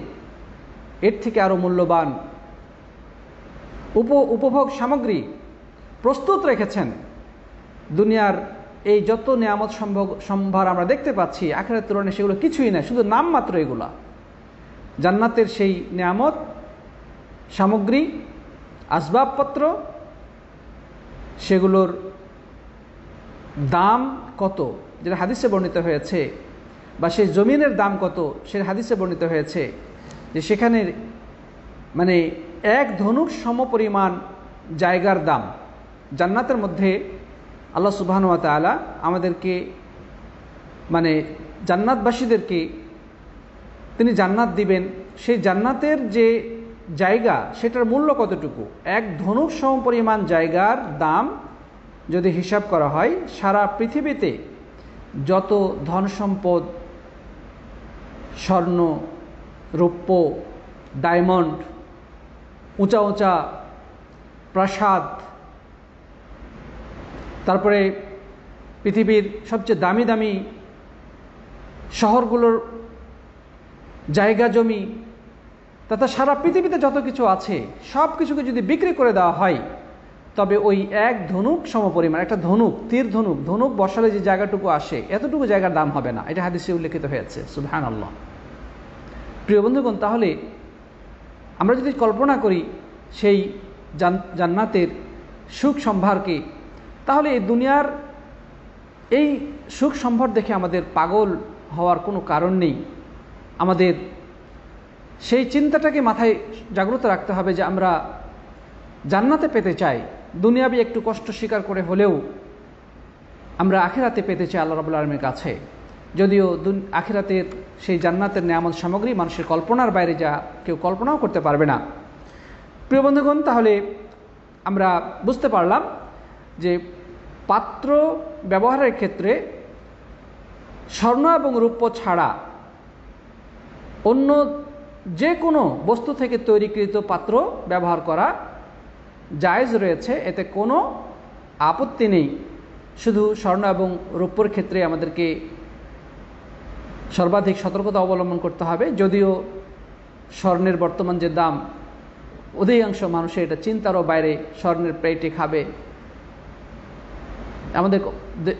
এর থেকে আরও মূল্যবান উপভোগ সামগ্রী প্রস্তুত রেখেছেন। দুনিয়ার এই যত নেয়ামত সম্ভার আমরা দেখতে পাচ্ছি, আখিরাতের তুলনায় সেগুলো কিছুই না, শুধু নাম মাত্র। এগুলা জান্নাতের সেই নেয়ামত সামগ্রী, আসবাবপত্র, সেগুলোর দাম কত যেটা হাদিসে বর্ণিত হয়েছে, বা সেই জমিনের দাম কত সেটা হাদিসে বর্ণিত হয়েছে, যে সেখানের মানে এক ধনুক সমপরিমাণ জায়গার দাম জান্নাতের মধ্যে আল্লাহ সুবহানাহু ওয়া তাআলা আমাদেরকে মানে জান্নাতবাসীদেরকে তিনি জান্নাত দিবেন। সেই জান্নাতের যে জায়গা সেটার মূল্য কতটুকু, এক ধনুক সমপরিমাণ জায়গার দাম যদি হিসাব করা হয়, সারা পৃথিবীতে যত ধন সম্পদ, স্বর্ণ, রৌপ্য, ডায়মন্ড, উঁচা উঁচা প্রাসাদ, তারপরে পৃথিবীর সবচেয়ে দামি দামি শহরগুলোর জায়গা জমি, তথা সারা পৃথিবীতে যত কিছু আছে সব কিছুকে যদি বিক্রি করে দেওয়া হয়, তবে ওই এক ধনুক সমপরিমাণ, একটা ধনুক, তীর ধনুক, ধনুক বসালে যে জায়গাটুকু আসে এতটুকু জায়গার দাম হবে না। এটা হাদিসে উল্লেখিত হয়েছে। সুবহানাল্লাহ। প্রিয় বন্ধুগণ, তাহলে আমরা যদি কল্পনা করি সেই জান্নাতের সুখ সম্ভারকে, তাহলে এই দুনিয়ার এই সুখ সম্ভার দেখে আমাদের পাগল হওয়ার কোনো কারণ নেই। আমাদের সেই চিন্তাটাকে মাথায় জাগ্রত রাখতে হবে যে আমরা জান্নাতে পেতে চাই, দুনিয়াবি একটু কষ্ট স্বীকার করে হলেও আমরা আখিরাতে পেতে চাই আল্লাহ রাব্বুল আলামিনের কাছে। যদিও আখিরাতের সেই জান্নাতের নেয়ামত সামগ্রী মানুষের কল্পনার বাইরে, যা কেউ কল্পনাও করতে পারবে না। প্রিয় বন্ধুগণ, তাহলে আমরা বুঝতে পারলাম যে পাত্র ব্যবহারের ক্ষেত্রে স্বর্ণ এবং রৌপ্য ছাড়া অন্য যে কোনো বস্তু থেকে তৈরিকৃত পাত্র ব্যবহার করা জায়েজ রয়েছে, এতে কোনো আপত্তি নেই। শুধু স্বর্ণ এবং রৌপ্যর ক্ষেত্রে আমাদেরকে সর্বাধিক সতর্কতা অবলম্বন করতে হবে। যদিও স্বর্ণের বর্তমান যে দাম, অধিকাংশ মানুষের এটা চিন্তারও বাইরে, স্বর্ণের পেটে খাবে।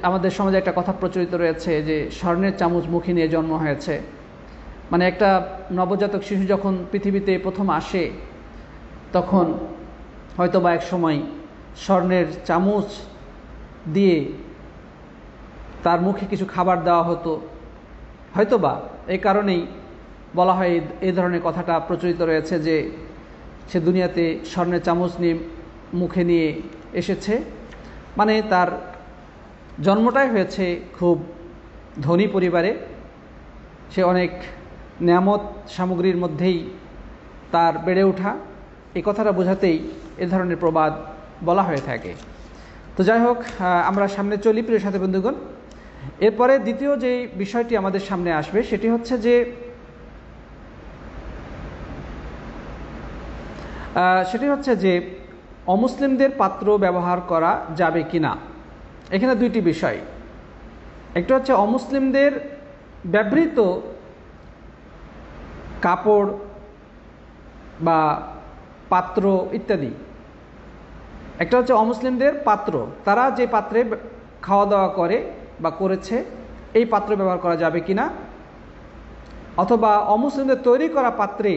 আমাদের সমাজে একটা কথা প্রচলিত রয়েছে যে স্বর্ণের চামচ মুখে নিয়ে জন্ম হয়েছে। মানে একটা নবজাতক শিশু যখন পৃথিবীতে প্রথম আসে, তখন হয়তো বা এক সময় স্বর্ণের চামচ দিয়ে তার মুখে কিছু খাবার দেওয়া হতো, হয়তোবা এই কারণেই বলা হয়, এই ধরনের কথাটা প্রচলিত রয়েছে যে সে দুনিয়াতে স্বর্ণের চামচ নিয়ে মুখে নিয়ে এসেছে। মানে তার জন্মটাই হয়েছে খুব ধনী পরিবারে, সে অনেক নেয়ামত সামগ্রীর মধ্যেই তার বেড়ে ওঠা, এই কথাটা বোঝাতেই এ ধরনের প্রবাদ বলা হয়ে থাকে। তো যাই হোক, আমরা সামনে চলি প্রিয় সাথী বন্ধুগণ। এরপরে দ্বিতীয় যে বিষয়টি আমাদের সামনে আসবে সেটি হচ্ছে যে অমুসলিমদের পাত্র ব্যবহার করা যাবে কিনা। এখানে দুইটি বিষয়। একটা হচ্ছে অমুসলিমদের ব্যবহৃত কাপড় বা পাত্র ইত্যাদি। একটা হচ্ছে অমুসলিমদের পাত্র, তারা যে পাত্রে খাওয়া দাওয়া করে বা করেছে, এই পাত্র ব্যবহার করা যাবে কিনা। অথবা অমুসলিমদের তৈরি করা পাত্রে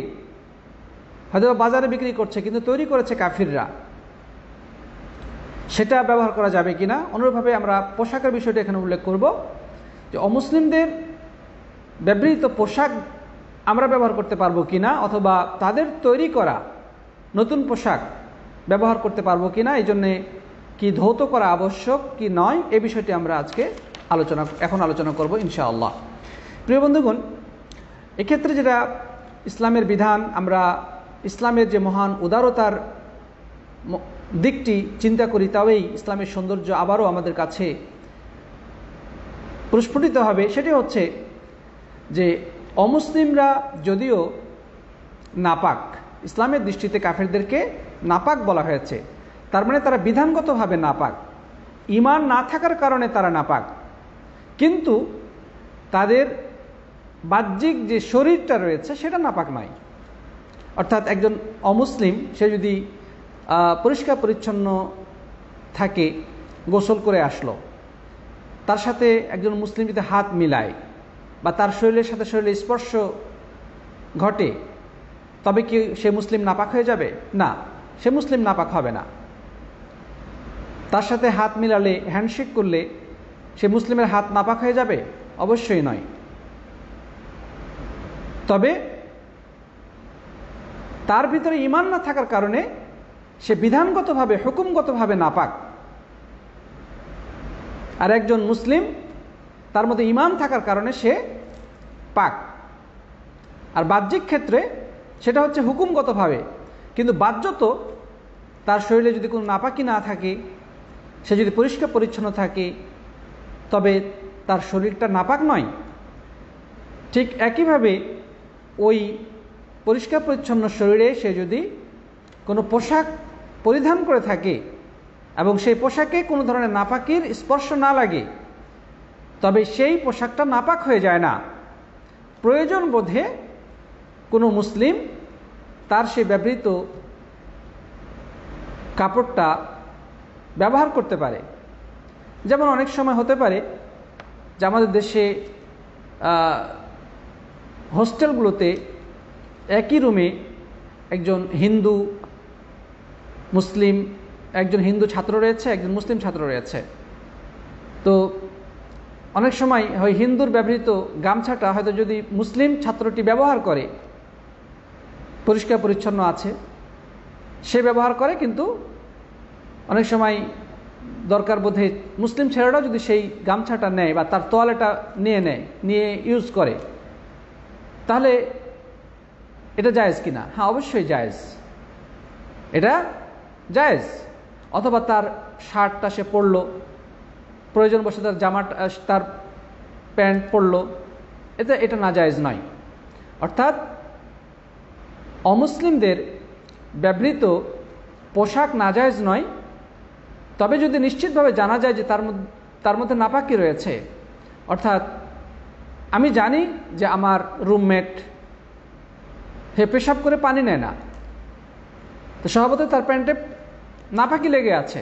হয়তো বাজারে বিক্রি করছে কিন্তু তৈরি করেছে কাফিররা, সেটা ব্যবহার করা যাবে কিনা। অনুরূপভাবে আমরা পোশাকের বিষয়টি এখানে উল্লেখ করব যে অমুসলিমদের ব্যবহৃত পোশাক আমরা ব্যবহার করতে পারবো কিনা, অথবা তাদের তৈরি করা নতুন পোশাক ব্যবহার করতে পারবো কিনা, এই জন্যে কি ধৌত করা আবশ্যক কি নয়, এই বিষয়টি আমরা এখন আলোচনা করব ইনশাআল্লাহ। প্রিয় বন্ধুগণ, এক্ষেত্রে যেটা ইসলামের বিধান, আমরা ইসলামের যে মহান উদারতার দিকটি চিন্তা করি, তবেই ইসলামের সৌন্দর্য আবারও আমাদের কাছে প্রস্ফুটিত হবে। সেটি হচ্ছে যে অমুসলিমরা যদিও নাপাক, ইসলামের দৃষ্টিতে কাফেরদেরকে নাপাক বলা হয়েছে, তার মানে তারা বিধানগতভাবে নাপাক, ঈমান না থাকার কারণে তারা নাপাক, কিন্তু তাদের বাহ্যিক যে শরীরটা রয়েছে সেটা নাপাক নয়। অর্থাৎ একজন অমুসলিম সে যদি পরিষ্কার পরিচ্ছন্ন থাকে, গোসল করে আসলো, তার সাথে একজন মুসলিম যদি হাত মিলায় বা তার শরীরের সাথে শরীরের স্পর্শ ঘটে, তবে কি সে মুসলিম নাপাক হয়ে যাবে? না, সে মুসলিম নাপাক হবে না। তার সাথে হাত মিলালে, হ্যান্ডশেক করলে সে মুসলিমের হাত নাপাক হয়ে যাবে? অবশ্যই নয়। তবে তার ভিতরে ঈমান না থাকার কারণে সে বিধানগতভাবে হুকুমগতভাবে নাপাক। আর একজন মুসলিম তার মধ্যে ঈমান থাকার কারণে সে পাক। আর বাহ্যিক ক্ষেত্রে সেটা হচ্ছে হুকুমগতভাবে, কিন্তু বাহ্যত তার শরীরে যদি কোনো নাপাকি না থাকে, সে যদি পরিষ্কার পরিচ্ছন্ন থাকে, তবে তার শরীরটা নাপাক নয়। ঠিক একইভাবে ওই পরিষ্কার পরিচ্ছন্ন শরীরে সে যদি কোনো পোশাক পরিধান করে থাকে এবং সেই পোশাকে কোনো ধরনের নাপাকির স্পর্শ না লাগে, তবে সেই পোশাকটা নাপাক হয়ে যায় না। প্রয়োজন বোধে কোনো মুসলিম তার সেই ব্যবহৃত কাপড়টা ব্যবহার করতে পারে। যেমন অনেক সময় হতে পারে যে আমাদের দেশে হোস্টেলগুলোতে একই রুমে একজন হিন্দু মুসলিম, একজন হিন্দু ছাত্র রয়েছে, একজন মুসলিম ছাত্র রয়েছে। তো অনেক সময় হয় হিন্দুর ব্যবহৃত গামছাটা হয়তো যদি মুসলিম ছাত্রটি ব্যবহার করে, পরিষ্কার পরিচ্ছন্ন আছে, সে ব্যবহার করে, কিন্তু অনেক সময় দরকার বোধে মুসলিম ছেলেরাও যদি সেই গামছাটা নেয় বা তার তোয়ালেটা নিয়ে ইউজ করে, তাহলে এটা জায়েজ কিনা? হ্যাঁ, অবশ্যই জায়েজ, এটা জায়েজ। অথবা তার শার্টটা সে পরলো, প্রয়োজন বসে তার জামাটা, তার প্যান্ট পরলো, এটা না জায়েজ নয়। অর্থাৎ অমুসলিমদের ব্যবহৃত পোশাক নাজায়েজ নয়, তবে যদি নিশ্চিতভাবে জানা যায় যে তার মধ্যে নাপাকি রয়েছে। অর্থাৎ আমি জানি যে আমার রুমমেট পেশাব করে পানি নেয় না, তো স্বভাবতই তার প্যান্টে নাপাকি লেগে আছে,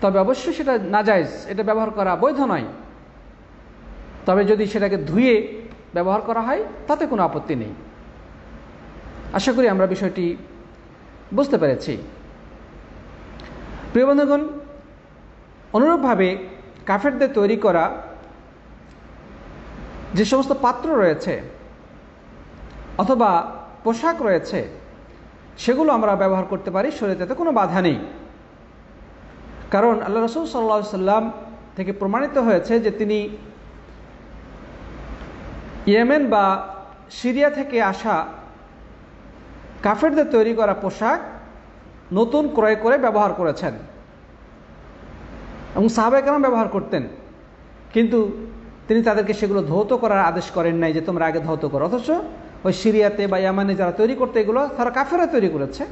তবে অবশ্যই সেটা নাজায়েজ, এটা ব্যবহার করা বৈধ নয়। তবে যদি সেটাকে ধুয়ে ব্যবহার করা হয় তাতে কোনো আপত্তি নেই। আশা করি আমরা বিষয়টি বুঝতে পেরেছি। প্রিয় বন্ধুগণ, অনুরূপভাবে কাফেরদের তৈরি করা যে সমস্ত পাত্র রয়েছে অথবা পোশাক রয়েছে, সেগুলো আমরা ব্যবহার করতে পারি, শরীয়তে কোনো বাধা নেই। কারণ আল্লাহ রাসূল সাল্লাল্লাহু আলাইহি সাল্লাম থেকে প্রমাণিত হয়েছে যে তিনি ইয়েমেন বা সিরিয়া থেকে আসা কাফেরদের তৈরি করা পোশাক নতুন ক্রয় করে ব্যবহার করেছেন এবং সাহাবায়ে কেরাম ব্যবহার করতেন, কিন্তু তিনি তাদেরকে সেগুলো ধৌত করার আদেশ করেন নাই যে তোমরা আগে ধৌত করো। অথচ ওই সিরিয়াতে বা ইয়ামানে যারা তৈরি করতে, এগুলো তারা কাফেররা তৈরি করেছে।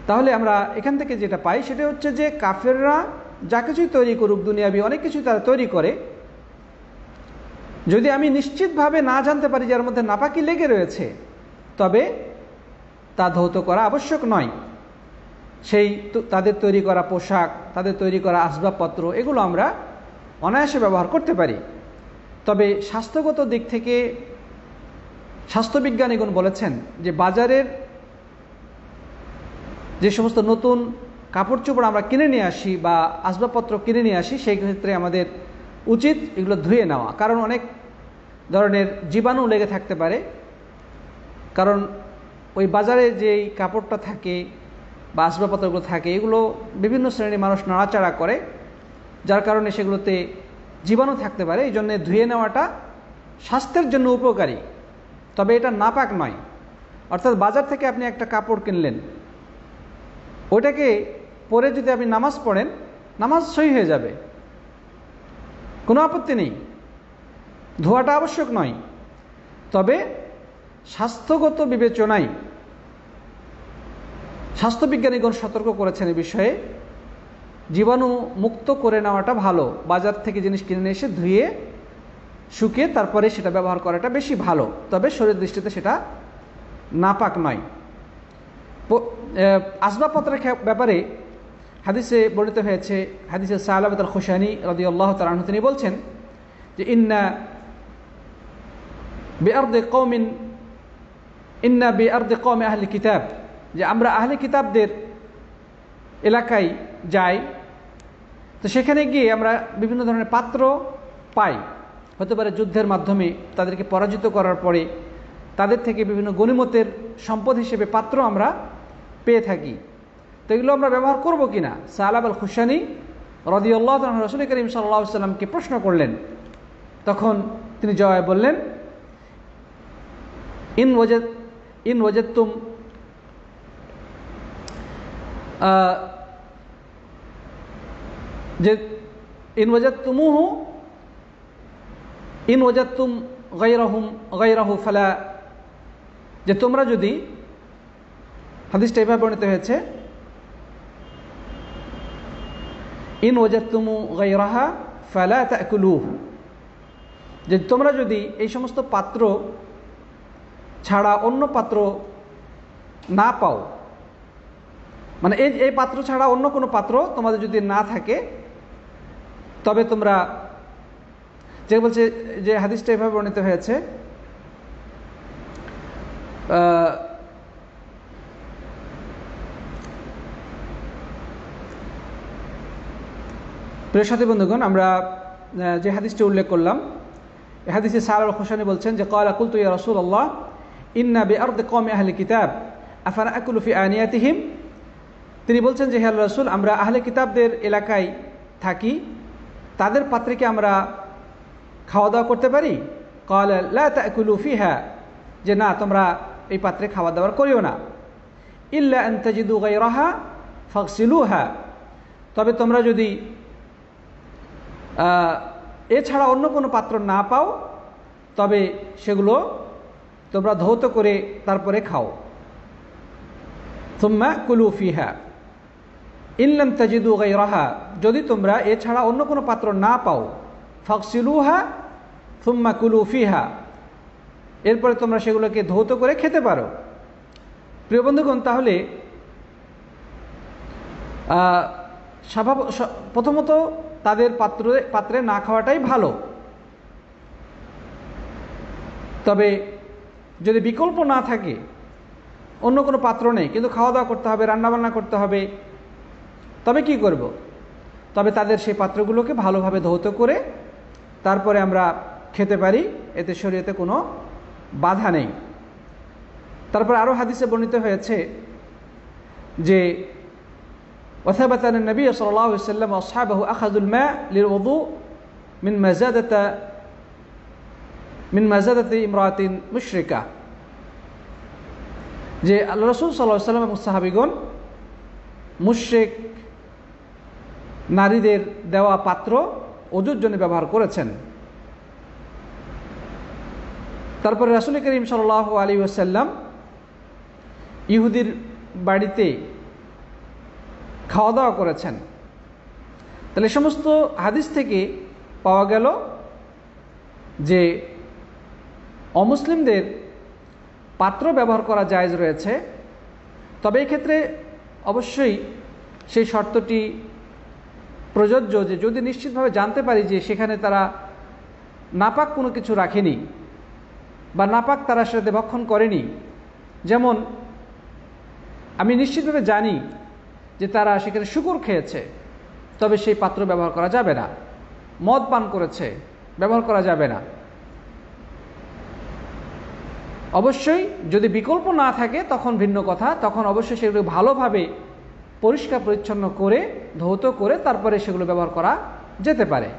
তাহলে আমরা এখান থেকে যেটা পাই সেটা হচ্ছে যে কাফেররা যা কিছুই তৈরি করুক, দুনিয়াবি অনেক কিছুই তারা তৈরি করে, যদি আমি নিশ্চিতভাবে না জানতে পারি যার মধ্যে নাপাকি লেগে রয়েছে, তবে তা ধৌত করা আবশ্যক নয়। সেই তাদের তৈরি করা পোশাক, তাদের তৈরি করা আসবাবপত্র, এগুলো আমরা অনায়াসে ব্যবহার করতে পারি। তবে স্বাস্থ্যগত দিক থেকে স্বাস্থ্যবিজ্ঞানীগণ বলেছেন যে বাজারের যে সমস্ত নতুন কাপড় চোপড় আমরা কিনে নিয়ে আসি বা আসবাবপত্র কিনে নিয়ে আসি, সেই ক্ষেত্রে আমাদের উচিত এগুলো ধুয়ে নেওয়া, কারণ অনেক ধরনের জীবাণু লেগে থাকতে পারে। কারণ ওই বাজারে যেই কাপড়টা থাকে বা আসবাবপত্রগুলো থাকে, এগুলো বিভিন্ন শ্রেণীর মানুষ নাড়াচাড়া করে, যার কারণে সেগুলোতে জীবাণু থাকতে পারে। এই জন্য ধুয়ে নেওয়াটা স্বাস্থ্যের জন্য উপকারী, তবে এটা নাপাক নয়। অর্থাৎ বাজার থেকে আপনি একটা কাপড় কিনলেন, ওইটাকে পরে যদি আপনি নামাজ পড়েন, নামাজ সহি হয়ে যাবে, কোনো আপত্তি নেই, ধোয়াটা আবশ্যক নয়। তবে স্বাস্থ্যগত বিবেচনায় স্বাস্থ্যবিজ্ঞানীগণ সতর্ক করেছেন এই বিষয়ে, জীবাণু মুক্ত করে নেওয়াটা ভালো। বাজার থেকে জিনিস কিনে এসে ধুয়ে শুকিয়ে তারপরে সেটা ব্যবহার করাটা বেশি ভালো, তবে শরীরের দৃষ্টিতে সেটা নাপাক নয়। আসবাবপত্রের ব্যাপারে হাদিসে বর্ণিত হয়েছে, হাদিসে সালাবাত আল খুশানি রাদিয়াল্লাহু তাআলা আনহু তিনি বলছেন যে ইন্না বিআরদি কওমি আহলি কিতাব, যে আমরা আহলি কিতাবদের এলাকায় যাই, তো সেখানে গিয়ে আমরা বিভিন্ন ধরনের পাত্র পাই। হতে পারে যুদ্ধের মাধ্যমে তাদেরকে পরাজিত করার পরে তাদের থেকে বিভিন্ন গনিমতের সম্পদ হিসেবে পাত্র আমরা পেয়ে থাকি। তো এগুলো আমরা ব্যবহার করব কিনা? সালাব আল খুশানি রাদিয়াল্লাহু তাআলা রাসূল করিম সাল্লাল্লাহু আলাইহি ওয়াসাল্লামকে প্রশ্ন করলেন। তখন তিনি জবাবে বললেন, ইন ওয়াজাদতুম যে ইন ওয়াজাদতুম গায়রাহু ফালা, যে তোমরা যদি, হাদিসটা এভাবে বর্ণিত হয়েছে, ইন ওয়াজাদতুমু গায়রাহা ফালা তাকুলুহু, যে তোমরা যদি এই সমস্ত পাত্র ছাড়া অন্য পাত্র না পাও, মানে এই পাত্র ছাড়া অন্য কোনো পাত্র তোমাদের যদি না থাকে, তবে তোমরা, যে বলছে যে হাদিসটা এভাবে বর্ণিত হয়েছে, প্রিয় সাথী বন্ধুগণ, আমরা যে হাদিসটি উল্লেখ করলাম, এই হাদিসে সালাব আল খুশানি বলছেন যে ক্বালা কুলতু ইয়া রাসূলুল্লাহ ইন্না বিআরদি কওমি আহলি কিতাব আফানা আকুলু ফি আনিয়াতিহিম। তিনি বলছেন যে হে আল্লাহর রাসূল, আমরা আহলে কিতাবদের এলাকায় থাকি, তাদের পাত্রে কি আমরা খাওয়া দাওয়া করতে পারি? ক্বালা লা তাকুলু ফিহা, যে না, তোমরা এই পাত্রে খাওয়া দাওয়া করিও না। ইল্লা আন তাজিদু গায়রাহা ফাগসিলুহা, তবে তোমরা যদি এছাড়া অন্য কোনো পাত্র না পাও, তবে সেগুলো তোমরা ধৌত করে তারপরে খাও। সুম্মা কুলু ফিহা ইন লাম তাজিদু গায়রাহা, যদি তোমরা এছাড়া অন্য কোনো পাত্র না পাও, ফাগসিলুহা সুম্মা কুলু ফিহা, এরপরে তোমরা সেগুলোকে ধৌত করে খেতে পারো। প্রিয় বন্ধুগণ, তাহলে প্রথমত তাদের পাত্রে না খাওয়াটাই ভালো। তবে যদি বিকল্প না থাকে, অন্য কোনো পাত্র নেই, কিন্তু খাওয়া দাওয়া করতে হবে, রান্নাবান্না করতে হবে, তবে কি করব? তবে তাদের সেই পাত্রগুলোকে ভালোভাবে ধৌত করে তারপরে আমরা খেতে পারি, এতে শরীয়তে কোনো বাধা নেই। তারপর আরও হাদিসে বর্ণিত হয়েছে যে وثبت أن النبي صلى الله عليه وسلم وأصحابه أخذوا الماء للوضوء من مزادة امرأة مشركة, যে আল্লাহ রাসূল সাল্লাল্লাহু আলাইহি ওয়াসাল্লাম এবং সাহাবীগণ মুশরিক নারীদের দেওয়া পাত্র ওযুর জন্য ব্যবহার করেছেন। তারপরে রাসূল করিম সাল্লাল্লাহু আলাইহি ওয়াসাল্লাম ইহুদির বাড়িতে খাওয়া দাওয়া করেছেন। তাহলে সমস্ত হাদিস থেকে পাওয়া গেল যে অমুসলিমদের পাত্র ব্যবহার করা জায়েজ রয়েছে। তবে এই ক্ষেত্রে অবশ্যই সেই শর্তটি প্রযোজ্য যে যদি নিশ্চিতভাবে জানতে পারি যে সেখানে তারা নাপাক কোনো কিছু রাখেনি বা নাপাক তারা সাথে ভক্ষণ করেনি। যেমন আমি নিশ্চিতভাবে জানি যে তারা সেখানে শুকর খেয়েছে, তবে সেই পাত্র ব্যবহার করা যাবে না। মদ পান করেছে, ব্যবহার করা যাবে না। অবশ্যই যদি বিকল্প না থাকে তখন ভিন্ন কথা, তখন অবশ্যই সেগুলো ভালোভাবে পরিষ্কার পরিচ্ছন্ন করে ধৌত করে তারপরে সেগুলো ব্যবহার করা যেতে পারে।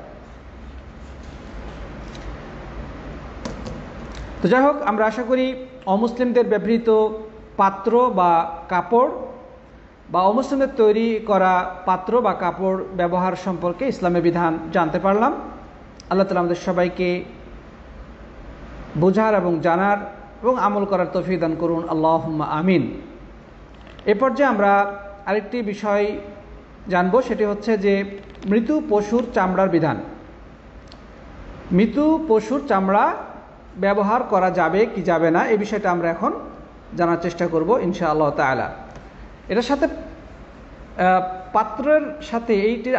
তো যাই হোক, আমরা আশা করি অমুসলিমদের ব্যবহৃত পাত্র বা কাপড় বা অমুসলিমদের তৈরি করা পাত্র বা কাপড় ব্যবহার সম্পর্কে ইসলামের বিধান জানতে পারলাম। আল্লাহ তাআলা আমাদের সবাইকে বোঝার এবং জানার এবং আমল করার তৌফিক দান করুন, আল্লাহুম্মা আমিন। এ পর্যায়ে আমরা আরেকটি বিষয় জানব, সেটি হচ্ছে যে মৃত পশুর চামড়ার বিধান। মৃত পশুর চামড়া ব্যবহার করা যাবে কি যাবে না, এই বিষয়টা আমরা এখন জানার চেষ্টা করব ইনশাআল্লাহ তাআলা। এটার সাথে পাত্রের সাথে এইটির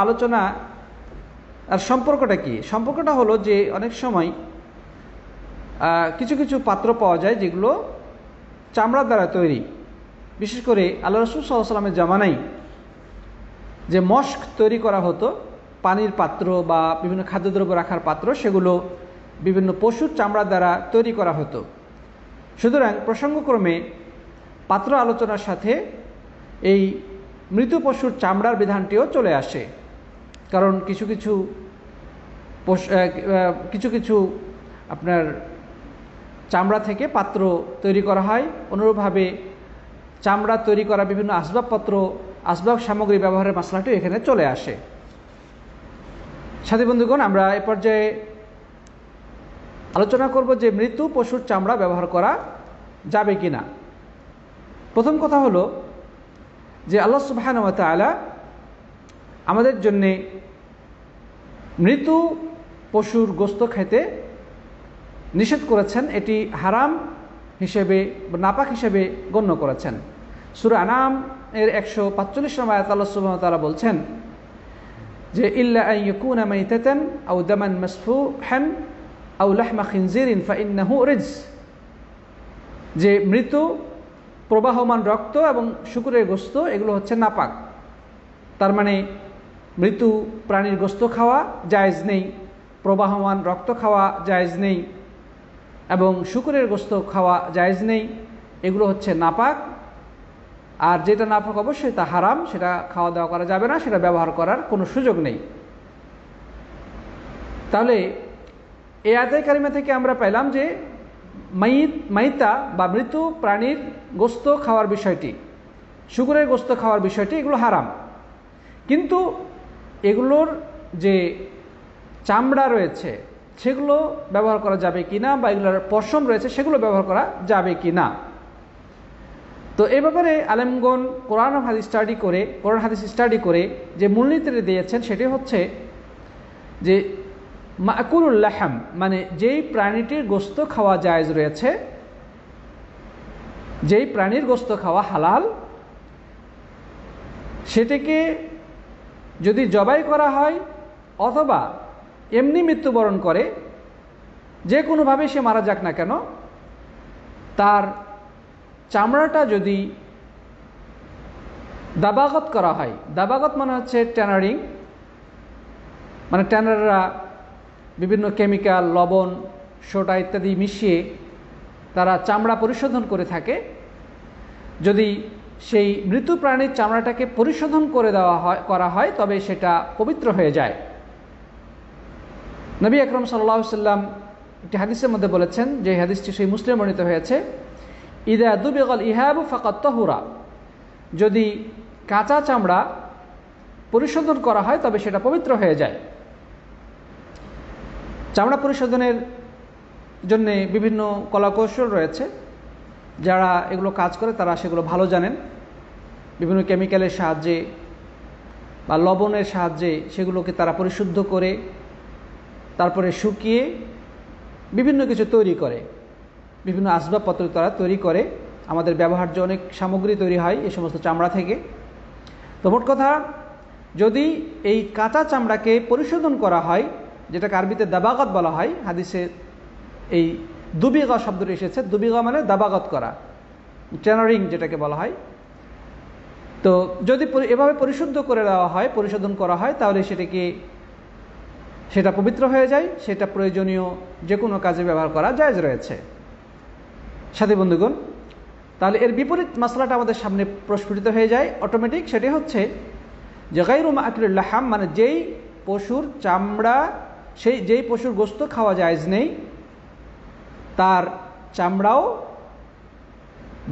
আলোচনা আর সম্পর্কটা কি? সম্পর্কটা হলো যে অনেক সময় কিছু কিছু পাত্র পাওয়া যায় যেগুলো চামড়ার দ্বারা তৈরি। বিশেষ করে আল্লাহ রাসূল সাল্লাল্লাহু আলাইহি ওয়াসাল্লামের জামানায় যে মশক তৈরি করা হতো, পানির পাত্র বা বিভিন্ন খাদ্যদ্রব্য রাখার পাত্র, সেগুলো বিভিন্ন পশুর চামড়া দ্বারা তৈরি করা হতো। সুতরাং প্রসঙ্গক্রমে পাত্র আলোচনার সাথে এই মৃত পশুর চামড়ার বিধানটিও চলে আসে, কারণ কিছু কিছু আপনার চামড়া থেকে পাত্র তৈরি করা হয়, অনুরূপভাবে চামড়া তৈরি করা বিভিন্ন আসবাব সামগ্রী ব্যবহারের মাসলাটি এখানে চলে আসে। সাথী বন্ধুগণ, আমরা এ পর্যায়ে আলোচনা করব যে মৃত পশুর চামড়া ব্যবহার করা যাবে কি না। প্রথম কথা হলো যে আল্লাহ সুবহানাহু ওয়া তাআলা আমাদের জন্যে মৃত পশুর গোশত খেতে নিষেধ করেছেন, এটি হারাম হিসেবে বা নাপাক হিসেবে গণ্য করেছেন। সূরা আনাম এর 145 নম্বর আয়াতে আল্লাহ সুবহানাহু ওয়া তাআলা বলছেন যে ইল্লা আন ইয়াকুনা মাইতাতান আও দামান মাসফুহান আও লাহমা খিনজিরিন ফাইন্নাহু রিজস, যে মৃত প্রবাহমান রক্ত এবং শূকরের গোশত এগুলো হচ্ছে নাপাক। তার মানে মৃত প্রাণীর গোশত খাওয়া জায়েজ নেই, প্রবাহমান রক্ত খাওয়া জায়েজ নেই এবং শূকরের গোশত খাওয়া জায়েজ নেই, এগুলো হচ্ছে নাপাক। আর যেটা নাপাক অবশ্যই তা হারাম, সেটা খাওয়া দাওয়া করা যাবে না, সেটা ব্যবহার করার কোনো সুযোগ নেই। তাহলে এই আয়াতে কারিমা থেকে আমরা পেলাম যে মাইতা বা মৃত প্রাণীর গোশত খাওয়ার বিষয়টি, শূকরের গোশত খাওয়ার বিষয়টি এগুলো হারাম, কিন্তু এগুলোর যে চামড়া রয়েছে সেগুলো ব্যবহার করা যাবে কি না, বা এগুলোর পশম রয়েছে সেগুলো ব্যবহার করা যাবে কি না। তো এই ব্যাপারে আলেমগণ কোরআন হাদিস স্টাডি করে যে মূলনীতি দিয়েছেন সেটি হচ্ছে যে মাকুলুল লাহম, মানে যেই প্রাণীটির গোশত খাওয়া জায়েজ রয়েছে, যেই প্রাণীর গোশত খাওয়া হালাল, সেটিকে যদি জবাই করা হয় অথবা এমনি মৃত্যুবরণ করে, যে কোনোভাবে সে মারা যাক না কেন, তার চামড়াটা যদি দাবাগত করা হয়, দাবাগত মানে হচ্ছে ট্যানারিং, মানে ট্যানাররা বিভিন্ন কেমিক্যাল, লবণ, সোডা ইত্যাদি মিশিয়ে তারা চামড়া পরিশোধন করে থাকে, যদি সেই মৃত প্রাণীর চামড়াটাকে পরিশোধন করা হয় তবে সেটা পবিত্র হয়ে যায়। নবী আকরাম সাল্লাল্লাহু আলাইহি ওয়াসাল্লাম একটি হাদিসের মধ্যে বলেছেন, যে হাদিসটি সেই মুসলিম বর্ণিত হয়েছে, ইদা দুবিগাল ইহাবু ফাকাত তাহুরা, যদি কাঁচা চামড়া পরিশোধন করা হয় তবে সেটা পবিত্র হয়ে যায়। চামড়া পরিশোধনের জন্য বিভিন্ন কলাকৌশল রয়েছে, যারা এগুলো কাজ করে তারা সেগুলো ভালো জানেন। বিভিন্ন কেমিক্যালের সাহায্যে বা লবণের সাহায্যে সেগুলোকে তারা পরিশুদ্ধ করে তারপরে শুকিয়ে বিভিন্ন কিছু তৈরি করে, বিভিন্ন আসবাবপত্র তারা তৈরি করে। আমাদের ব্যবহার্য অনেক সামগ্রী তৈরি হয় এই সমস্ত চামড়া থেকে। তো মোট কথা, যদি এই কাঁচা চামড়াকে পরিশোধন করা হয়, যেটাকে আরবিতে দাবাগত বলা হয়, হাদিসে এই দুবিগা শব্দটি এসেছে, দুবিগা মানে দাবাগত করা, ট্যানারিং যেটাকে বলা হয়। তো যদি এভাবে পরিশুদ্ধ করে দেওয়া হয়, পরিশোধন করা হয়, তাহলে সেটা পবিত্র হয়ে যায়, সেটা প্রয়োজনীয় যে কোনো কাজে ব্যবহার করা জায়েজ রয়েছে। সাথী বন্ধুগণ, তাহলে এর বিপরীত মাসলাটা আমাদের সামনে প্রস্ফুটিত হয়ে যায় অটোমেটিক। সেটি হচ্ছে যে গায়রু মাআকুলিল লাহাম, মানে যেই পশুর চামড়া, যেই পশুর গোশত খাওয়া জায়েজ নেই, তার চামড়াও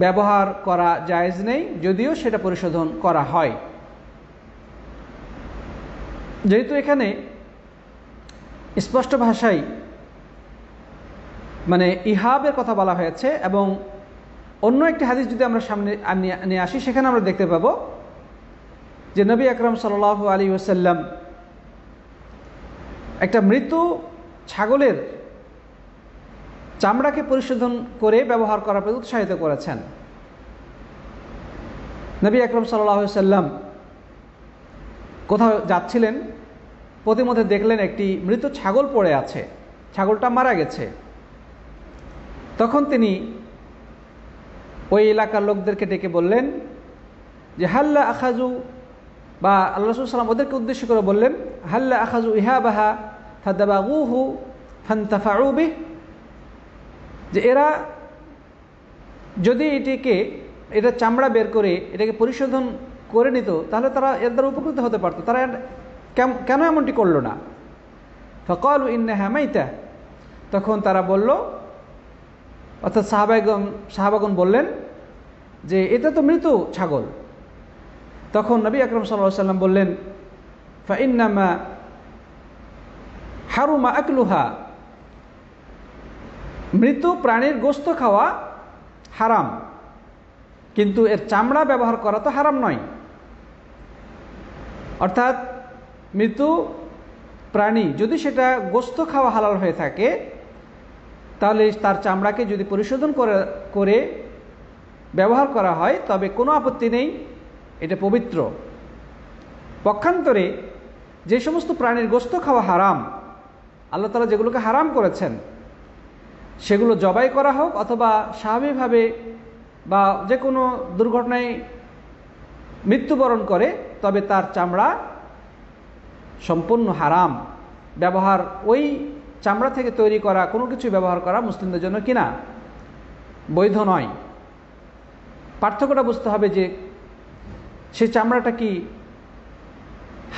ব্যবহার করা জায়েজ নেই, যদিও সেটা পরিশোধন করা হয়। যেহেতু এখানে স্পষ্ট ভাষায় মানে ইহাবের কথা বলা হয়েছে, এবং অন্য একটি হাদিস যদি আমরা সামনে নিয়ে আসি, সেখানে আমরা দেখতে পাবো যে নবী আকরাম সাল্লাল্লাহু আলাইহি ওয়াসাল্লাম একটা মৃত ছাগলের চামড়াকে পরিশোধন করে ব্যবহার করার প্রতি উৎসাহিত করেছেন। নবী আকরাম সাল্লাল্লাহু আলাইহি ওয়াসাল্লাম কোথাও যাচ্ছিলেন, পথিমধ্যে দেখলেন একটি মৃত ছাগল পড়ে আছে, ছাগলটা মারা গেছে। তখন তিনি ওই এলাকার লোকদেরকে ডেকে বললেন যে হাল্লা আখাজু, বা আল্লাহ রাসূল সাল্লাল্লাহু আলাইহি ওয়াসাল্লাম ওদেরকে উদ্দেশ্য করে বললেন, হাল্লা আখাজু ইহাবাহা ফাদাবাগুহু ফান্তাফাউ বিহি, যে এরা যদি এটা চামড়া বের করে এটাকে পরিশোধন করে নিত, তাহলে তারা এর দ্বারা উপকৃত হতে পারত। তারা কেন এমনটি করলো না? ফাকালু ইন্নাহা মাইতা, তখন তারা বলল, অর্থাৎ সাহাবাগণ বললেন যে এটা তো মৃত ছাগল। তখন নবী আকরাম সাল্লাল্লাহু আলাইহি ওয়াসাল্লাম বললেন, ফাইন্নামা হারুমা আকলুহা, মৃত প্রাণীর গোশত খাওয়া হারাম, কিন্তু এর চামড়া ব্যবহার করা তো হারাম নয়। অর্থাৎ মৃত প্রাণী যদি সেটা গোশত খাওয়া হালাল হয়ে থাকে, তাহলে তার চামড়াকে যদি পরিশোধন করে ব্যবহার করা হয় তবে কোনো আপত্তি নেই, এটা পবিত্র। পক্ষান্তরে যে সমস্ত প্রাণীর গোশত খাওয়া হারাম, আল্লাহ তাআলা যেগুলোকে হারাম করেছেন, সেগুলো জবাই করা হোক অথবা স্বাভাবিকভাবে বা যে কোনো দুর্ঘটনায় মৃত্যুবরণ করে, তবে তার চামড়া সম্পূর্ণ হারাম। ব্যবহার ওই চামড়া থেকে তৈরি করা কোনো কিছু ব্যবহার করা মুসলিমদের জন্য কিনা বৈধ নয়। পার্থক্যটা বুঝতে হবে যে সেই চামড়াটা কি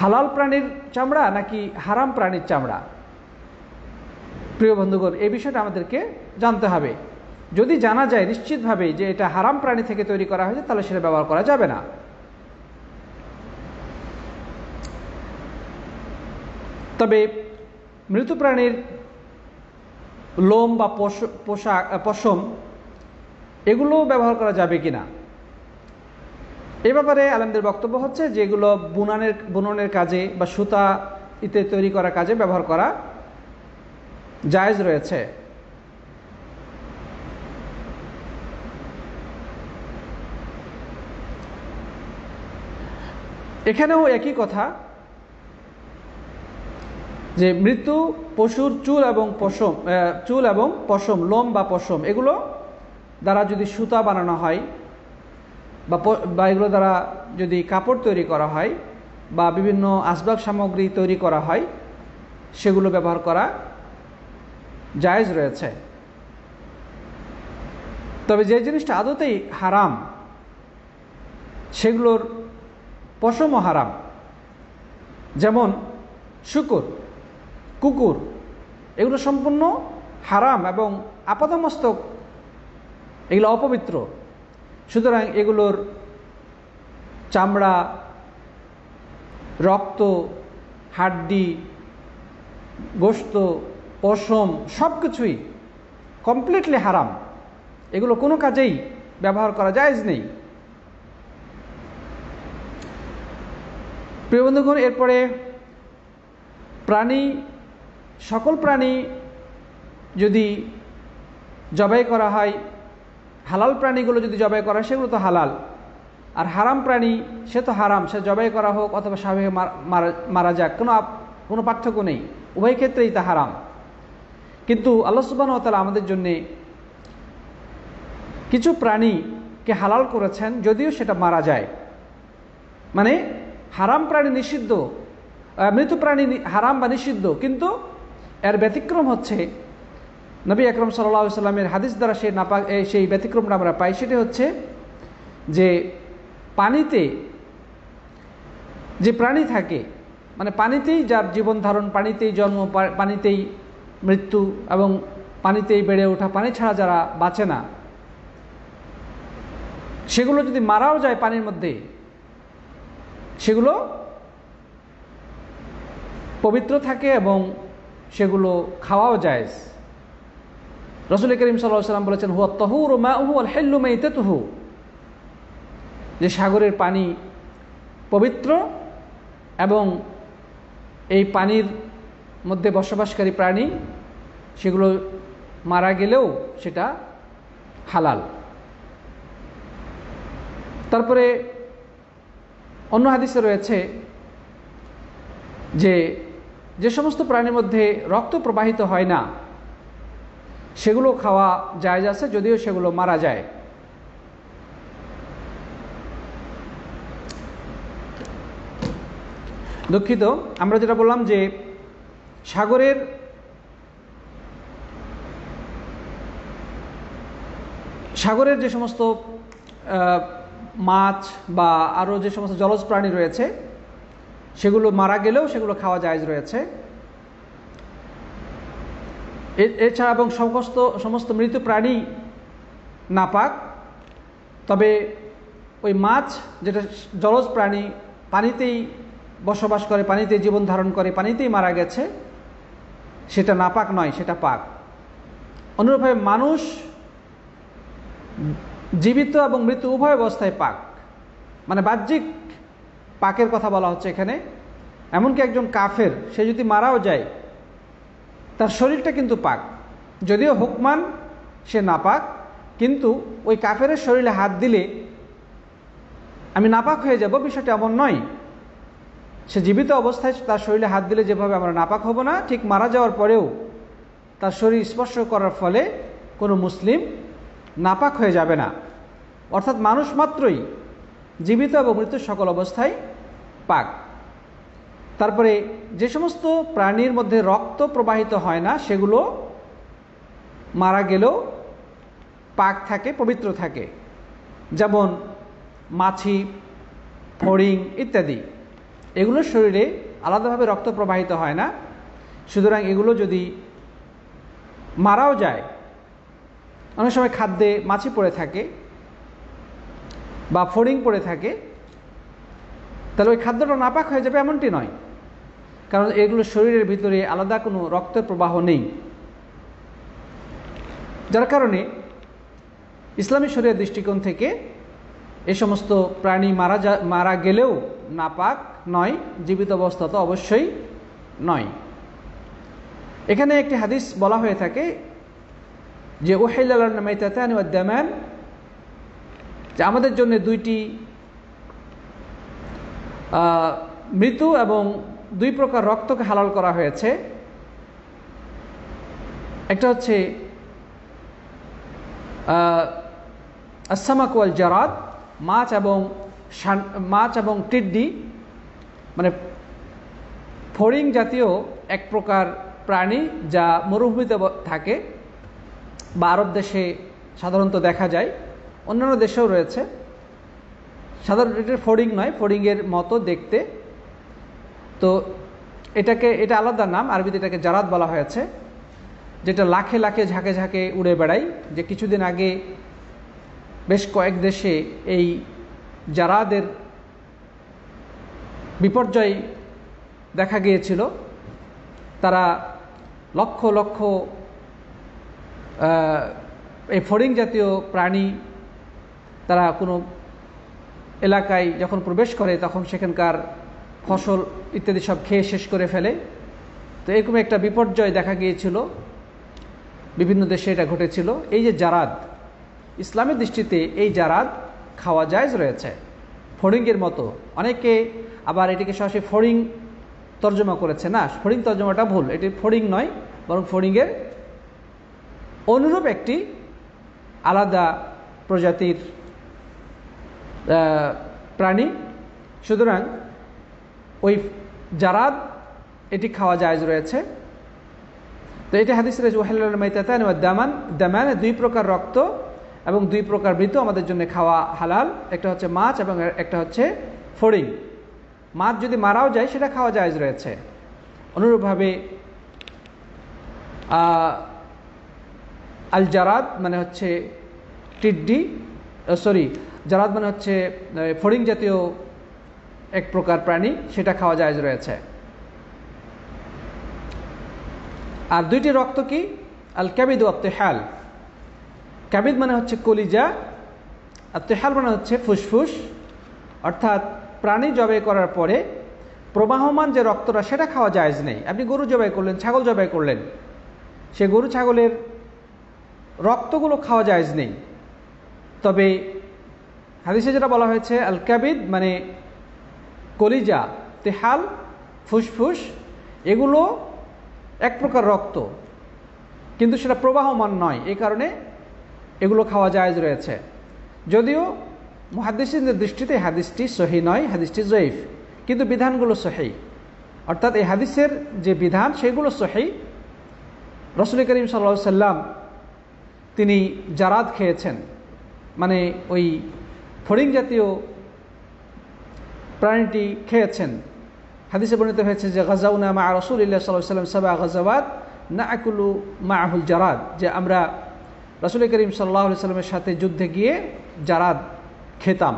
হালাল প্রাণীর চামড়া নাকি হারাম প্রাণীর চামড়া। প্রিয় বন্ধুগণ, এই বিষয়টা আমাদেরকে জানতে হবে। যদি জানা যায় নিশ্চিতভাবে যে এটা হারাম প্রাণী থেকে তৈরি করা হয়েছে, তাহলে সেটা ব্যবহার করা যাবে না। তবে মৃত প্রাণীর লোম বা পশম এগুলো ব্যবহার করা যাবে কিনা, এ ব্যাপারে আলেমদের বক্তব্য হচ্ছে যে এগুলো বুননের কাজে বা সুতা তৈরি করা কাজে ব্যবহার করা জায়েজ রয়েছে। এখানেও একই কথা যে মৃত্যু পশুর চুল এবং পশম, লোম বা পশম এগুলো দ্বারা যদি সুতা বানানো হয় বা এগুলো দ্বারা যদি কাপড় তৈরি করা হয় বা বিভিন্ন আসবাব সামগ্রী তৈরি করা হয়, সেগুলো ব্যবহার করা জায়েজ রয়েছে। তবে যে জিনিসটা আদতেই হারাম, সেগুলোর পশমও হারাম। যেমন কুকুর এগুলো সম্পূর্ণ হারাম এবং আপাদমস্তক এগুলো অপবিত্র। সুতরাং এগুলোর চামড়া, রক্ত, হাড্ডি, গোশত, পশম সব কিছুই কমপ্লিটলি হারাম। এগুলো কোনো কাজেই ব্যবহার করা জায়েজ নেই। প্রিয় বন্ধুগণ, এরপরে সকল প্রাণী যদি জবাই করা হয়, হালাল প্রাণীগুলো যদি জবাই করা হয় সেগুলো তো হালাল, আর হারাম প্রাণী সে তো হারাম, সে জবাই করা হোক অথবা স্বাভাবিক মারা যাক, কোনো পার্থক্য নেই, উভয় ক্ষেত্রেই তা হারাম। কিন্তু আল্লাহ সুবহানাহু ওয়া তাআলা আমাদের জন্য কিছু প্রাণীকে হালাল করেছেন, যদিও সেটা মারা যায়। মানে হারাম প্রাণী নিষিদ্ধ, মৃত প্রাণী হারাম বা নিষিদ্ধ, কিন্তু এর ব্যতিক্রম হচ্ছে নবী আকরাম সাল্লাল্লাহু আলাইহি ওয়াসাল্লামের হাদিস দ্বারা সেই ব্যতিক্রমটা আমরা পাই। সেটি হচ্ছে যে পানিতে যে প্রাণী থাকে, মানে পানিতেই যার জীবন ধারণ, পানিতেই জন্ম, পানিতেই মৃত্যু এবং পানিতেই বেড়ে ওঠা, পানি ছাড়া যারা বাঁচে না, সেগুলো যদি মারাও যায় পানির মধ্যে, সেগুলো পবিত্র থাকে এবং সেগুলো খাওয়াও জায়েজ। রাসূল করিম সাল্লাল্লাহু আলাইহি ওয়াসাল্লাম বলেছেন, হুয়া তাহুরু মাউহু ওয়াল হিল্লু মাইতাতুহু, যে সাগরের পানি পবিত্র এবং এই পানির মধ্যে বসবাসকারী প্রাণী সেগুলো মারা গেলেও সেটা হালাল। তারপরে অন্য হাদিসে রয়েছে যে সমস্ত প্রাণীর মধ্যে রক্ত প্রবাহিত হয় না সেগুলো খাওয়া জায়েজ আছে, যদিও সেগুলো মারা যায়। দুঃখিত, আমরা যেটা বললাম যে সাগরের যে সমস্ত মাছ বা আরও যে সমস্ত জলজ প্রাণী রয়েছে সেগুলো মারা গেলেও সেগুলো খাওয়া জায়েজ রয়েছে। এছাড়া এবং সমস্ত মৃত প্রাণী নাপাক, তবে ওই মাছ যেটা জলজ প্রাণী পানিতেই বসবাস করে, পানিতে জীবন ধারণ করে, পানিতেই মারা গেছে, সেটা নাপাক নয়, সেটা পাক। অনুরূপভাবে মানুষ জীবিত এবং মৃত্যু উভয় অবস্থায় পাক, মানে বাহ্যিক পাকের কথা বলা হচ্ছে এখানে। এমনকি একজন কাফের সে যদি মারাও যায় তার শরীরটা কিন্তু পাক, যদিও হুকমান সে নাপাক, কিন্তু ওই কাফেরের শরীরে হাত দিলে আমি নাপাক হয়ে যাব বিষয়টা এমন নয়। সে জীবিত অবস্থায় তার শরীরে হাত দিলে যেভাবে আমরা নাপাক হব না, ঠিক মারা যাওয়ার পরেও তার শরীর স্পর্শ করার ফলে কোনো মুসলিম নাপাক হয়ে যাবে না। অর্থাৎ মানুষ মাত্রই জীবিত এবং মৃত্যু সকল অবস্থায় পাক। তারপরে যে সমস্ত প্রাণীর মধ্যে রক্ত প্রবাহিত হয় না সেগুলো মারা গেলেও পাক থাকে, পবিত্র থাকে, যেমন মাছি, ফড়িং ইত্যাদি। এগুলোর শরীরে আলাদাভাবে রক্ত প্রবাহিত হয় না, সুতরাং এগুলো যদি মারাও যায়, অনেক সময় খাদ্যে মাছি পড়ে থাকে বা ফড়িং পড়ে থাকে, তাহলে ওই খাদ্যটা নাপাক হয়ে যাবে এমনটি নয়, কারণ এগুলো শরীরের ভিতরে আলাদা কোনো রক্তের প্রবাহ নেই। যার কারণে ইসলামী শরীয়তের দৃষ্টিকোণ থেকে এই সমস্ত প্রাণী মারা গেলেও নাপাক নয়, জীবিত অবস্থা তো অবশ্যই নয়। এখানে একটি হাদিস বলা হয়ে থাকে যে উহিল্লা লানা মাইতাতান ওয়া দামান, যে আমাদের জন্য দুইটি মৃত্যু এবং দুই প্রকার রক্তকে হালাল করা হয়েছে। একটা হচ্ছে আসসামাক ওয়াল জারাদ, মাছ এবং টিড্ডি, মানে ফড়িং জাতীয় এক প্রকার প্রাণী যা মরুভূমিতে থাকে বা আরব দেশে সাধারণত দেখা যায়, অন্যান্য দেশেও রয়েছে। সাধারণত এটা ফড়িং নয়, ফড়িংয়ের মতো দেখতে, তো এটা আলাদা নাম, আরবিতে এটাকে জারাদ বলা হয়েছে, যেটা লাখে লাখে ঝাঁকে ঝাঁকে উড়ে বেড়ায়। যে কিছুদিন আগে বেশ কয়েক দেশে এই জারাদের বিপর্যয় দেখা গিয়েছিল। তারা লক্ষ লক্ষ এই ফড়িং জাতীয় প্রাণী তারা কোনো এলাকায় যখন প্রবেশ করে তখন সেখানকার ফসল ইত্যাদি সব খেয়ে শেষ করে ফেলে। তো এরকম একটা বিপর্যয় দেখা গিয়েছিল, বিভিন্ন দেশে এটা ঘটেছিল। এই যে জারাদ, ইসলামের দৃষ্টিতে এই জারাদ খাওয়া জায়েজ রয়েছে, ফড়িংয়ের মতো। অনেকে আবার এটিকে সরাসরি ফড়িং তর্জমা করেছে, না, ফড়িং তর্জমাটা ভুল, এটি ফড়িং নয়, বরং ফড়িংয়ের অনুরূপ একটি আলাদা প্রজাতির প্রাণী। সুতরাং ওই জারাদ এটি খাওয়া জায়েজ রয়েছে। তো এটা হাদিসে রয়েছে উহিল্লা লানা মাইতাতান ওয়া দামান, দামান দুই প্রকার রক্ত এবং দুই প্রকার মৃত আমাদের জন্য খাওয়া হালাল। একটা হচ্ছে মাছ এবং একটা হচ্ছে ফড়িং। মাছ যদি মারাও যায় সেটা খাওয়া জায়েজ রয়েছে। অনুরূপভাবে আল জারাদ মানে হচ্ছে টিড্ডি, জারাদ মানে হচ্ছে ফড়িং জাতীয় এক প্রকার প্রাণী, সেটা খাওয়া জায়েজ রয়েছে। আর দুইটি রক্ত কি? আল কাবিদ ওয়া তিহাল। কাবিদ মানে হচ্ছে কলিজা, আর তিহাল মানে হচ্ছে ফুসফুস। অর্থাৎ প্রাণী জবাই করার পরে প্রবাহমান যে রক্তটা সেটা খাওয়া জায়েজ নেই। আপনি গরু জবাই করলেন, ছাগল জবাই করলেন, সে গরু ছাগলের রক্তগুলো খাওয়া জায়েজ নেই। তবে হাদিসে যেটা বলা হয়েছে আল কাবিদ মানে কলিজা, তিহাল ফুসফুস, এগুলো এক প্রকার রক্ত, কিন্তু সেটা প্রবাহমান নয়, এই কারণে এগুলো খাওয়া জায়েজ রয়েছে। যদিও মুহাদ্দিসিনদের দৃষ্টিতে হাদিসটি সহিহ নয়, হাদিসটি যঈফ, কিন্তু বিধানগুলো সহিহ। অর্থাৎ এই হাদিসের যে বিধান সেগুলো সহিহ। রাসূল করিম সাল্লাল্লাহু আলাইহি সাল্লাম তিনি জারাদ খেয়েছেন, মানে ওই ফড়িং জাতীয় প্রাণীটি খেয়েছেন। হাদিসে বর্ণিত হয়েছে যে গাজাউনা মা রাসূলিল্লাহ সাল্লাল্লাহু আলাইহি ওয়াসাল্লাম সাবআ গাজাওয়াত নাআকুলু মাআহুল জারাদ, যে আমরা রাসূল করিম সাল্লাল্লাহু আলাইহি ওয়াসাল্লামের সাথে যুদ্ধে গিয়ে জারাদ খেতাম।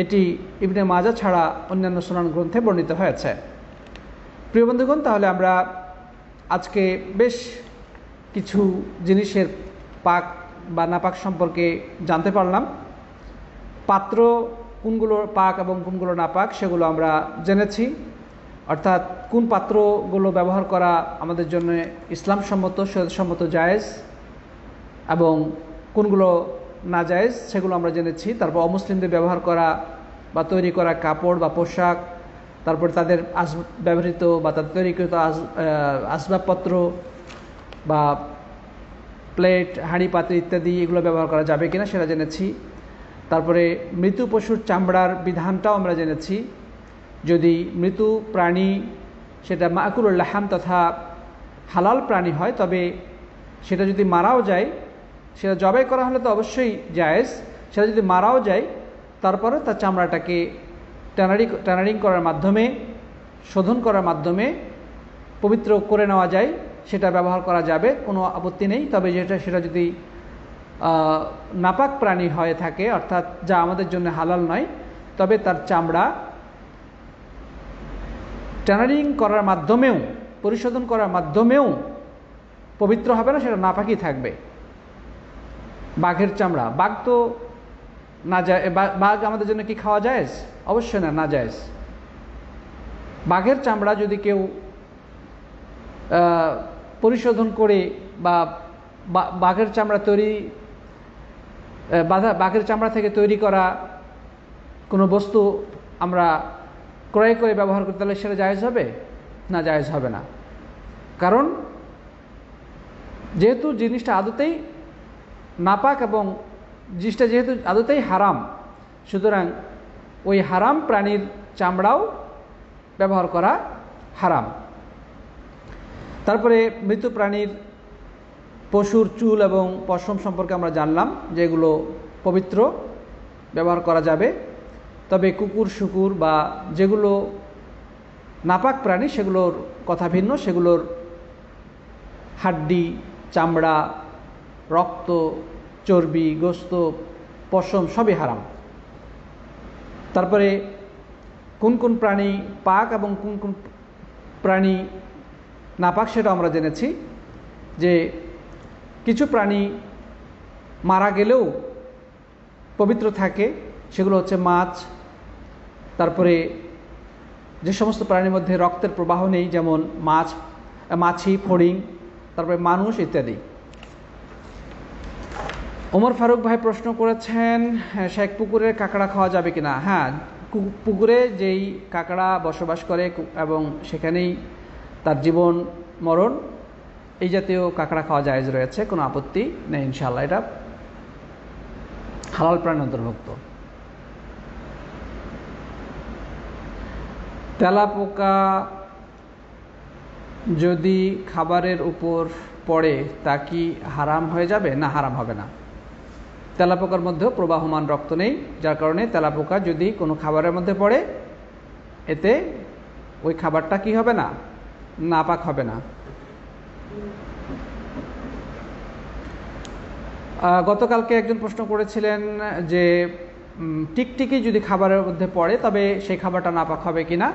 এটি ইবনে মাজাহ ছাড়া অন্যান্য সুনান গ্রন্থে বর্ণিত হয়েছে। প্রিয় বন্ধুগণ, তাহলে আমরা আজকে বেশ কিছু জিনিসের পাক বা নাপাক সম্পর্কে জানতে পারলাম। পাত্র কোনগুলো পাক এবং কোনগুলো নাপাক সেগুলো আমরা জেনেছি, অর্থাৎ কোন পাত্রগুলো ব্যবহার করা আমাদের জন্য ইসলাম সম্মত, শরীয়তসম্মত জায়েজ এবং কোনগুলো না জায়েজ সেগুলো আমরা জেনেছি। তারপর অমুসলিমদের ব্যবহার করা বা তৈরি করা কাপড় বা পোশাক, তারপর তাদের ব্যবহৃত বা তাদের তৈরিকৃত আসবাবপত্র বা প্লেট, হাঁড়ি পাত্র ইত্যাদি এগুলো ব্যবহার করা যাবে কিনা সেটা জেনেছি। তারপরে মৃত্যু পশুর চামড়ার বিধানটাও আমরা জেনেছি। যদি মৃত্যু প্রাণী সেটা মাকুলুল লাহাম তথা হালাল প্রাণী হয়, তবে সেটা যদি মারাও যায়, সেটা জবাই করা হলে তো অবশ্যই জায়েজ, সেটা যদি মারাও যায় তারপরে তার চামড়াটাকে টানারিং করার মাধ্যমে, শোধন করার মাধ্যমে পবিত্র করে নেওয়া যায়, সেটা ব্যবহার করা যাবে, কোনো আপত্তি নেই। তবে সেটা যদি নাপাক প্রাণী হয়ে থাকে, অর্থাৎ যা আমাদের জন্য হালাল নয়, তবে তার চামড়া টানারিং করার মাধ্যমেও, পরিশোধন করার মাধ্যমেও পবিত্র হবে না, সেটা নাপাকই থাকবে। বাঘের চামড়া, বাঘ তো না যায়, বাঘ আমাদের জন্য কি খাওয়া জায়েজ? অবশ্যই না, না জায়েজ। বাঘের চামড়া যদি কেউ পরিশোধন করে বা বাঘের চামড়া বাঘের চামড়া থেকে তৈরি করা কোনো বস্তু আমরা ক্রয় করে ব্যবহার করতে হলে সেটা জায়েজ হবে? না, জায়েজ হবে না। কারণ যেহেতু জিনিসটা আদতেই নাপাক এবং জিনিসটা যেহেতু আদতেই হারাম, সুতরাং ওই হারাম প্রাণীর চামড়াও ব্যবহার করা হারাম। তারপরে মৃত প্রাণীর পশুর চুল এবং পশম সম্পর্কে আমরা জানলাম, যেগুলো পবিত্র, ব্যবহার করা যাবে। তবে কুকুর, শুকুর বা যেগুলো নাপাক প্রাণী সেগুলোর কথা ভিন্ন, সেগুলোর হাড্ডি, চামড়া, রক্ত, চর্বি, গোস্ত, পশম সবই হারাম। তারপরে কোন কোন প্রাণী পাক এবং কোন কোন প্রাণী নাপাক সেটা আমরা জেনেছি। যে কিছু প্রাণী মারা গেলেও পবিত্র থাকে, সেগুলো হচ্ছে মাছ, তারপরে যে সমস্ত প্রাণীর মধ্যে রক্তের প্রবাহ নেই, যেমন মাছি, ফড়িং, তারপরে মানুষ ইত্যাদি। ওমর ফারুক ভাই প্রশ্ন করেছেন, শেখ পুকুরের কাঁকড়া খাওয়া যাবে কিনা? হ্যাঁ, পুকুরে যেই কাঁকড়া বসবাস করে এবং সেখানেই তার জীবন মরণ, এই জাতীয় কাঁকড়া খাওয়া জায়েজ রয়েছে, কোনো আপত্তি নেই ইনশাআল্লাহ। এটা হালাল প্রাণীর অন্তর্ভুক্ত। তেলাপোকা যদি খাবারের উপর পড়ে তা কি হারাম হয়ে যাবে? না, হারাম হবে না। তেলাপোকার মধ্যেও প্রবাহমান রক্ত নেই, যার কারণে তেলাপোকা যদি কোনো খাবারের মধ্যে পড়ে, এতে ওই খাবারটা কি হবে না? নাপাক হবে না। গতকালকে একজন প্রশ্ন করেছিলেন যে টিকটিকি যদি খাবারের মধ্যে পড়ে তবে সেই খাবারটা নাপাক হবে কিনা।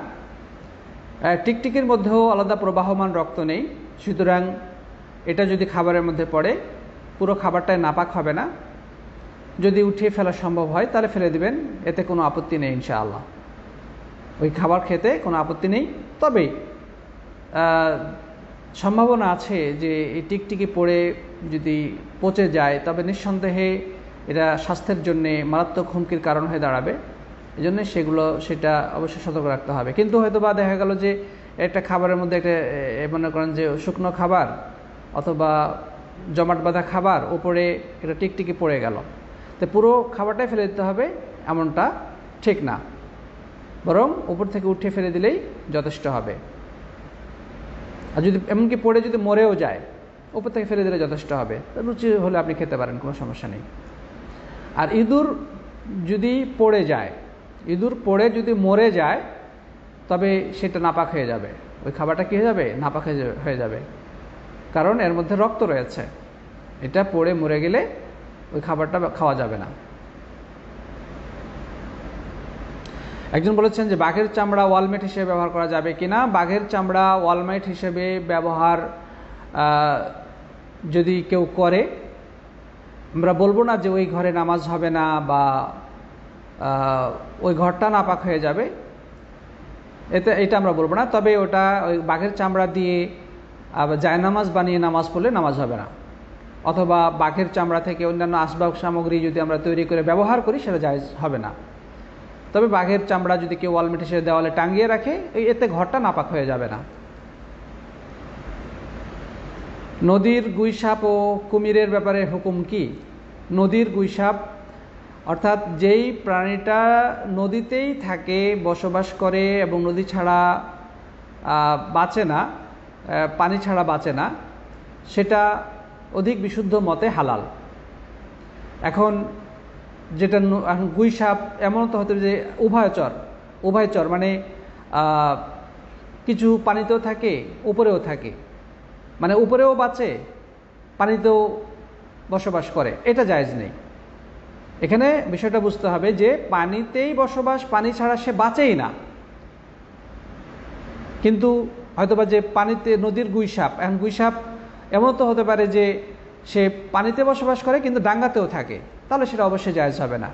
টিকটিকির মধ্যেও আলাদা প্রবাহমান রক্ত নেই, সুতরাং এটা যদি খাবারের মধ্যে পড়ে পুরো খাবারটাই নাপাক হবে না। যদি উঠিয়ে ফেলা সম্ভব হয় তাহলে ফেলে দিবেন, এতে কোনো আপত্তি নেই ইনশাআল্লাহ। ওই খাবার খেতে কোনো আপত্তি নেই। তবে সম্ভাবনা আছে যে এই টিকটিকি পড়ে যদি পচে যায় তবে নিঃসন্দেহে এটা স্বাস্থ্যের জন্যে মারাত্মক হুমকির কারণ হয়ে দাঁড়াবে। এই জন্য সেটা অবশ্যই সতর্ক রাখতে হবে। কিন্তু হয়তো বা দেখা গেল যে একটা খাবারের মধ্যে একটা মনে করেন যে শুকনো খাবার অথবা জমাট বাঁধা খাবার, উপরে এটা টিকটিকি পড়ে গেল, তো পুরো খাবারটাই ফেলে দিতে হবে এমনটা ঠিক না, বরং উপর থেকে উঠিয়ে ফেলে দিলেই যথেষ্ট হবে। আর যদি এমনকি পড়ে যদি মরেও যায়, উপর থেকে ফেলে দিলে যথেষ্ট হবে। রুচি হলে আপনি খেতে পারেন, কোনো সমস্যা নেই। আর ইঁদুর যদি পড়ে যায়, ইঁদুর পড়ে যদি মরে যায়, তবে সেটা নাপাক হয়ে যাবে, ওই খাবারটা কী হয়ে যাবে, নাপাক হয়ে যাবে, কারণ এর মধ্যে রক্ত রয়েছে। এটা পড়ে মরে গেলে ওই খাবারটা খাওয়া যাবে না। একজন বলেছেন যে বাঘের চামড়া ওয়ালমেট হিসেবে ব্যবহার করা যাবে কিনা। বাঘের চামড়া ওয়ালমেট হিসেবে ব্যবহার যদি কেউ করে, আমরা বলবো না যে ওই ঘরে নামাজ হবে না বা ওই ঘরটা নাপাক হয়ে যাবে, এটা আমরা বলবো না। তবে ওটা ওই বাঘের চামড়া দিয়ে জায়নামাজ বানিয়ে নামাজ পড়লে নামাজ হবে না, অথবা বাঘের চামড়া থেকে অন্যান্য আসবাব সামগ্রী যদি আমরা তৈরি করে ব্যবহার করি সেটা জায়েজ হবে না। তবে বাঘের চামড়া যদি কেউ ওয়ালমেট হিসেবে দেওয়ালে টাঙিয়ে রাখে, এতে ঘরটা নাপাক হয়ে যাবে না। নদীর গুইসাপ ও কুমিরের ব্যাপারে হুকুম কি? নদীর গুইসাপ অর্থাৎ যেই প্রাণীটা নদীতেই থাকে, বসবাস করে এবং নদী ছাড়া বাঁচে না, পানি ছাড়া বাঁচে না, সেটা অধিক বিশুদ্ধ মতে হালাল। এখন যেটা গুইসাপ এমন তো হতে যে উভয়চর, মানে কিছু পানিতেও থাকে উপরেও থাকে, মানে উপরেও বাঁচে পানিতেও বসবাস করে, এটা জায়েজ নেই। এখানে বিষয়টা বুঝতে হবে যে পানিতেই বসবাস, পানি ছাড়া সে বাঁচেই না, কিন্তু হয়তোবা যে পানিতে নদীর গুইসাপ, এখন গুইসাপ এমন তো হতে পারে যে সে পানিতে বসবাস করে কিন্তু ডাঙ্গাতেও থাকে, তাহলে সেটা অবশ্যই জায়েজ হবে না।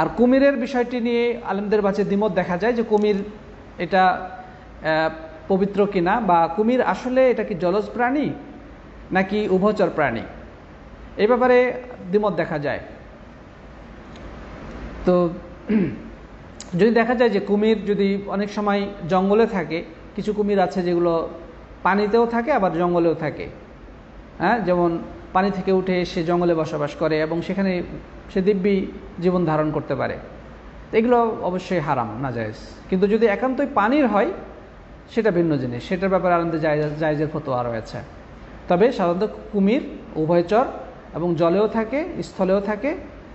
আর কুমিরের বিষয়টি নিয়ে আলেমদের মাঝে দ্বিমত দেখা যায় যে কুমির এটা পবিত্র কিনা, বা কুমির আসলে এটা কি জলজ প্রাণী নাকি উভচর প্রাণী, এই ব্যাপারে দ্বিমত দেখা যায়। তো যদি দেখা যায় যে কুমির যদি অনেক সময় জঙ্গলে থাকে, কিছু কুমির আছে যেগুলো পানিতেও থাকে আবার জঙ্গলেও থাকে, হ্যাঁ, যেমন পানি থেকে উঠে সে জঙ্গলে বসবাস করে এবং সেখানে সে দিব্যি জীবন ধারণ করতে পারে, এগুলো অবশ্যই হারাম, না জায়েজ। কিন্তু যদি একান্তই পানির হয় সেটা ভিন্ন জিনিস, সেটার ব্যাপারে আলাদা জায়েজের ফতোয়া রয়েছে। তবে সাধারণত কুমির উভয়চর এবং জলেও থাকে স্থলেও থাকে,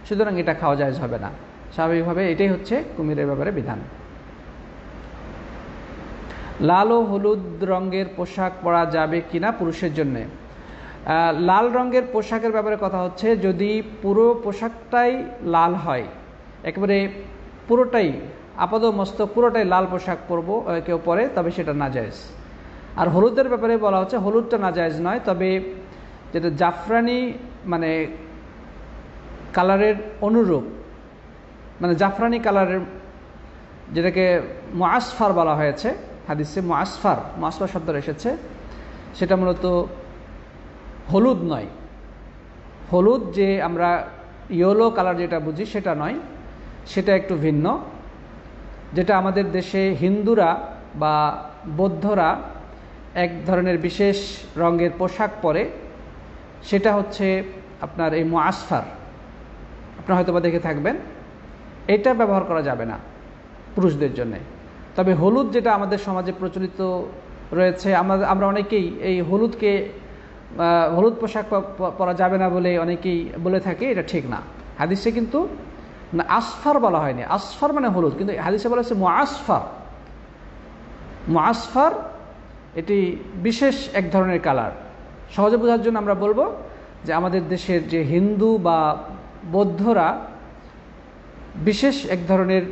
সুতরাং এটা খাওয়া জায়েজ হবে না। স্বাভাবিকভাবে এটাই হচ্ছে কুমিরের ব্যাপারে বিধান। লাল ও হলুদ রঙের পোশাক পরা যাবে কিনা পুরুষের জন্য? লাল রঙের পোশাকের ব্যাপারে কথা হচ্ছে, যদি পুরো পোশাকটাই লাল হয়, একেবারে পুরোটাই আপাদ মস্তক পুরোটাই লাল পোশাক কেউ পরে, তবে সেটা নাজায়েজ। আর হলুদের ব্যাপারে বলা হচ্ছে হলুদটা নাজায়েজ নয়, তবে যেটা জাফরানি মানে কালারের অনুরূপ, মানে জাফরানি কালারের, যেটাকে মুআসফার বলা হয়েছে হাদিসে, মুআসফার শব্দটা এসেছে, সেটা মূলত হলুদ নয়। হলুদ যে আমরা ইয়েলো কালার যেটা বুঝি সেটা নয়, সেটা একটু ভিন্ন। যেটা আমাদের দেশে হিন্দুরা বা বৌদ্ধরা এক ধরনের বিশেষ রঙের পোশাক পরে, সেটা হচ্ছে আপনার এই মুআসফার, আপনারা হয়তো বা দেখে থাকবেন। এটা ব্যবহার করা যাবে না পুরুষদের জন্য। তবে হলুদ যেটা আমাদের সমাজে প্রচলিত রয়েছে, আমরা অনেকেই এই হলুদ পোশাক পরা যাবে না বলে অনেকেই বলে থাকে, এটা ঠিক না। হাদিসে কিন্তু না আসফার বলা হয়নি, আসফার মানে হলুদ, কিন্তু হাদিসে বলা হচ্ছে মুআসফার, এটি বিশেষ এক ধরনের কালার। সহজে বোঝার জন্য আমরা বলবো যে আমাদের দেশের যে হিন্দু বা বৌদ্ধরা বিশেষ এক ধরনের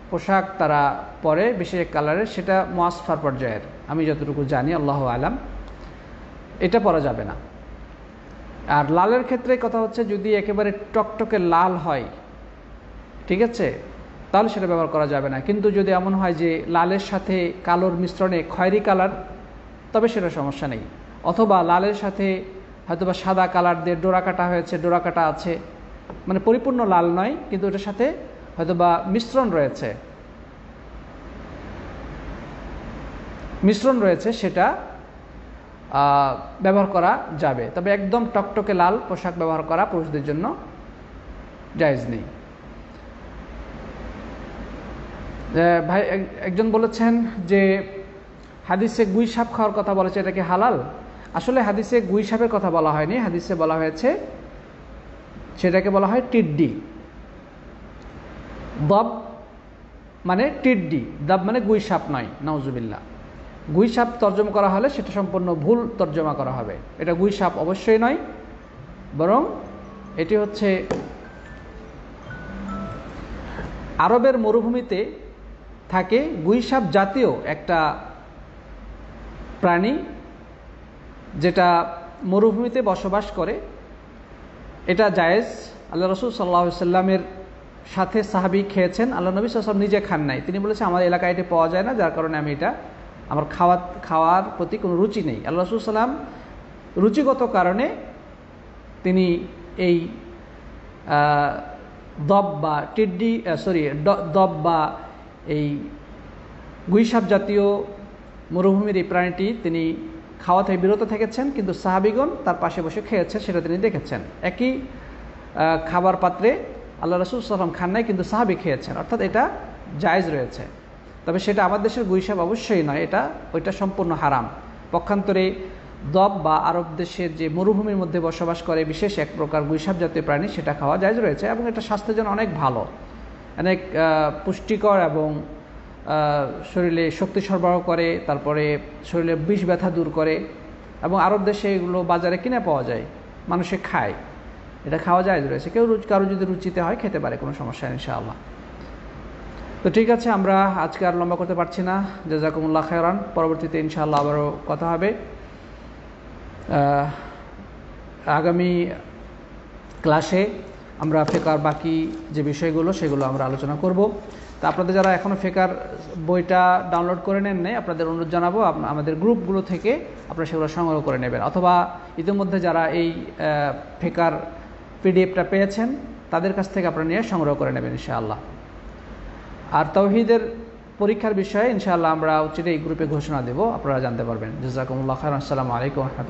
পোশাক তারা পরে, বিশেষ এক কালারের, সেটা মুআসফার পর্যায়ের, আমি যতটুকু জানি, আল্লাহু আলাম, এটা পরা যাবে না। আর লালের ক্ষেত্রে কথা হচ্ছে, যদি একেবারে টকটকে লাল হয়, ঠিক আছে, তাহলে সেটা ব্যবহার করা যাবে না। কিন্তু যদি এমন হয় যে লালের সাথে কালোর মিশ্রণে খয়েরি কালার, তবে সেটা সমস্যা নেই। অথবা লালের সাথে হয়তোবা সাদা কালার দিয়ে ডোরা কাটা হয়েছে, ডোরা কাটা আছে, মানে পরিপূর্ণ লাল নয়, কিন্তু এটার সাথে হয়তোবা মিশ্রণ রয়েছে, সেটা ব্যবহার করা যাবে। তবে একদম টকটকে লাল পোশাক ব্যবহার করা পুরুষদের জন্য জায়েজ নেই। ভাই একজন বলেছেন যে হাদিসে গুই সাপ খাওয়ার কথা বলেছে, এটা কি হালাল? আসলে হাদিসে গুই সাপের কথা বলা হয়নি, হাদিসে বলা হয়েছে সেটাকে বলা হয় টিড্ডি। দব মানে টিড্ডি, দাব মানে গুই সাপ নয়, নাউজুবিল্লাহ। গুই সাপ তর্জমা করা হলে সেটা সম্পূর্ণ ভুল তর্জমা করা হবে। এটা গুই সাপ অবশ্যই নয়, বরং এটি হচ্ছে আরবের মরুভূমিতে থাকে গুই সাপ জাতীয় একটা প্রাণী, যেটা মরুভূমিতে বসবাস করে। এটা জায়েজ। আল্লাহ রসুল সাল্লাল্লাহু আলাইহি সাল্লামের সাথে সাহাবী খেয়েছেন, আল্লাহ নবী সাল্লাল্লাহু আলাইহি ওয়াসাল্লাম নিজে খান নাই। তিনি বলেছেন আমার এলাকায় এটি পাওয়া যায় না, যার কারণে আমি এটা আমার খাওয়ার প্রতি কোনো রুচি নেই। আল্লাহ রসুল সাল্লাম রুচিগত কারণে তিনি এই দব বা টিড্ডি দব বা এই গুইসাপ জাতীয় মরুভূমির এই প্রাণীটি তিনি খাওয়া থেকে বিরত থেকেছেন, কিন্তু সাহাবীগণ তার পাশে বসে খেয়েছেন, সেটা তিনি দেখেছেন। একই খাবার পাত্রে আল্লাহ রাসূল সাল্লাল্লাহু আলাইহি ওয়াসাল্লাম খান নাই, কিন্তু সাহাবী খেয়েছেন, অর্থাৎ এটা জায়েজ রয়েছে। তবে সেটা আমার দেশের গুইসাপ অবশ্যই নয়, ওইটা সম্পূর্ণ হারাম। পক্ষান্তরে দব বা আরব দেশের যে মরুভূমির মধ্যে বসবাস করে বিশেষ এক প্রকার গুইসাপ জাতীয় প্রাণী, সেটা খাওয়া জায়েজ রয়েছে, এবং এটা স্বাস্থ্যের জন্য অনেক ভালো, অনেক পুষ্টিকর, এবং শরীরে শক্তি সরবরাহ করে, তারপরে শরীরে বিষ ব্যথা দূর করে, এবং আরব দেশে এগুলো বাজারে কিনে পাওয়া যায়, মানুষে খায়, এটা খাওয়া জায়েজ রয়েছে। কারো যদি রুচিতে হয় খেতে পারে, কোনো সমস্যা নেই ইনশাআল্লাহ। তো ঠিক আছে, আমরা আজকে আর লম্বা করতে পারছি না। জাযাকুমুল্লাহ খায়রান। পরবর্তীতে ইনশাআল্লাহ আবারও কথা হবে। আগামী ক্লাসে আমরা ফিকহের বাকি যে বিষয়গুলো সেগুলো আমরা আলোচনা করব। তা আপনাদের যারা এখনও ফিকহের বইটা ডাউনলোড করে নেন নাই, আপনাদের অনুরোধ জানাবো আমাদের গ্রুপগুলো থেকে আপনারা সেগুলো সংগ্রহ করে নেবেন, অথবা ইতিমধ্যে যারা এই ফিকহের পিডিএফটা পেয়েছেন তাদের কাছ থেকে আপনারা নিয়ে সংগ্রহ করে নেবেন ইনশাআল্লাহ। আর তাওহীদের পরীক্ষার বিষয়ে ইনশাআল্লাহ আমরা উচিত এই গ্রুপে ঘোষণা দেব, আপনারা জানতে পারবেন। জাযাকুমুল্লাহ খায়রান। আসসালামু আলাইকুম ওয়া রাহমাতুল্লাহ।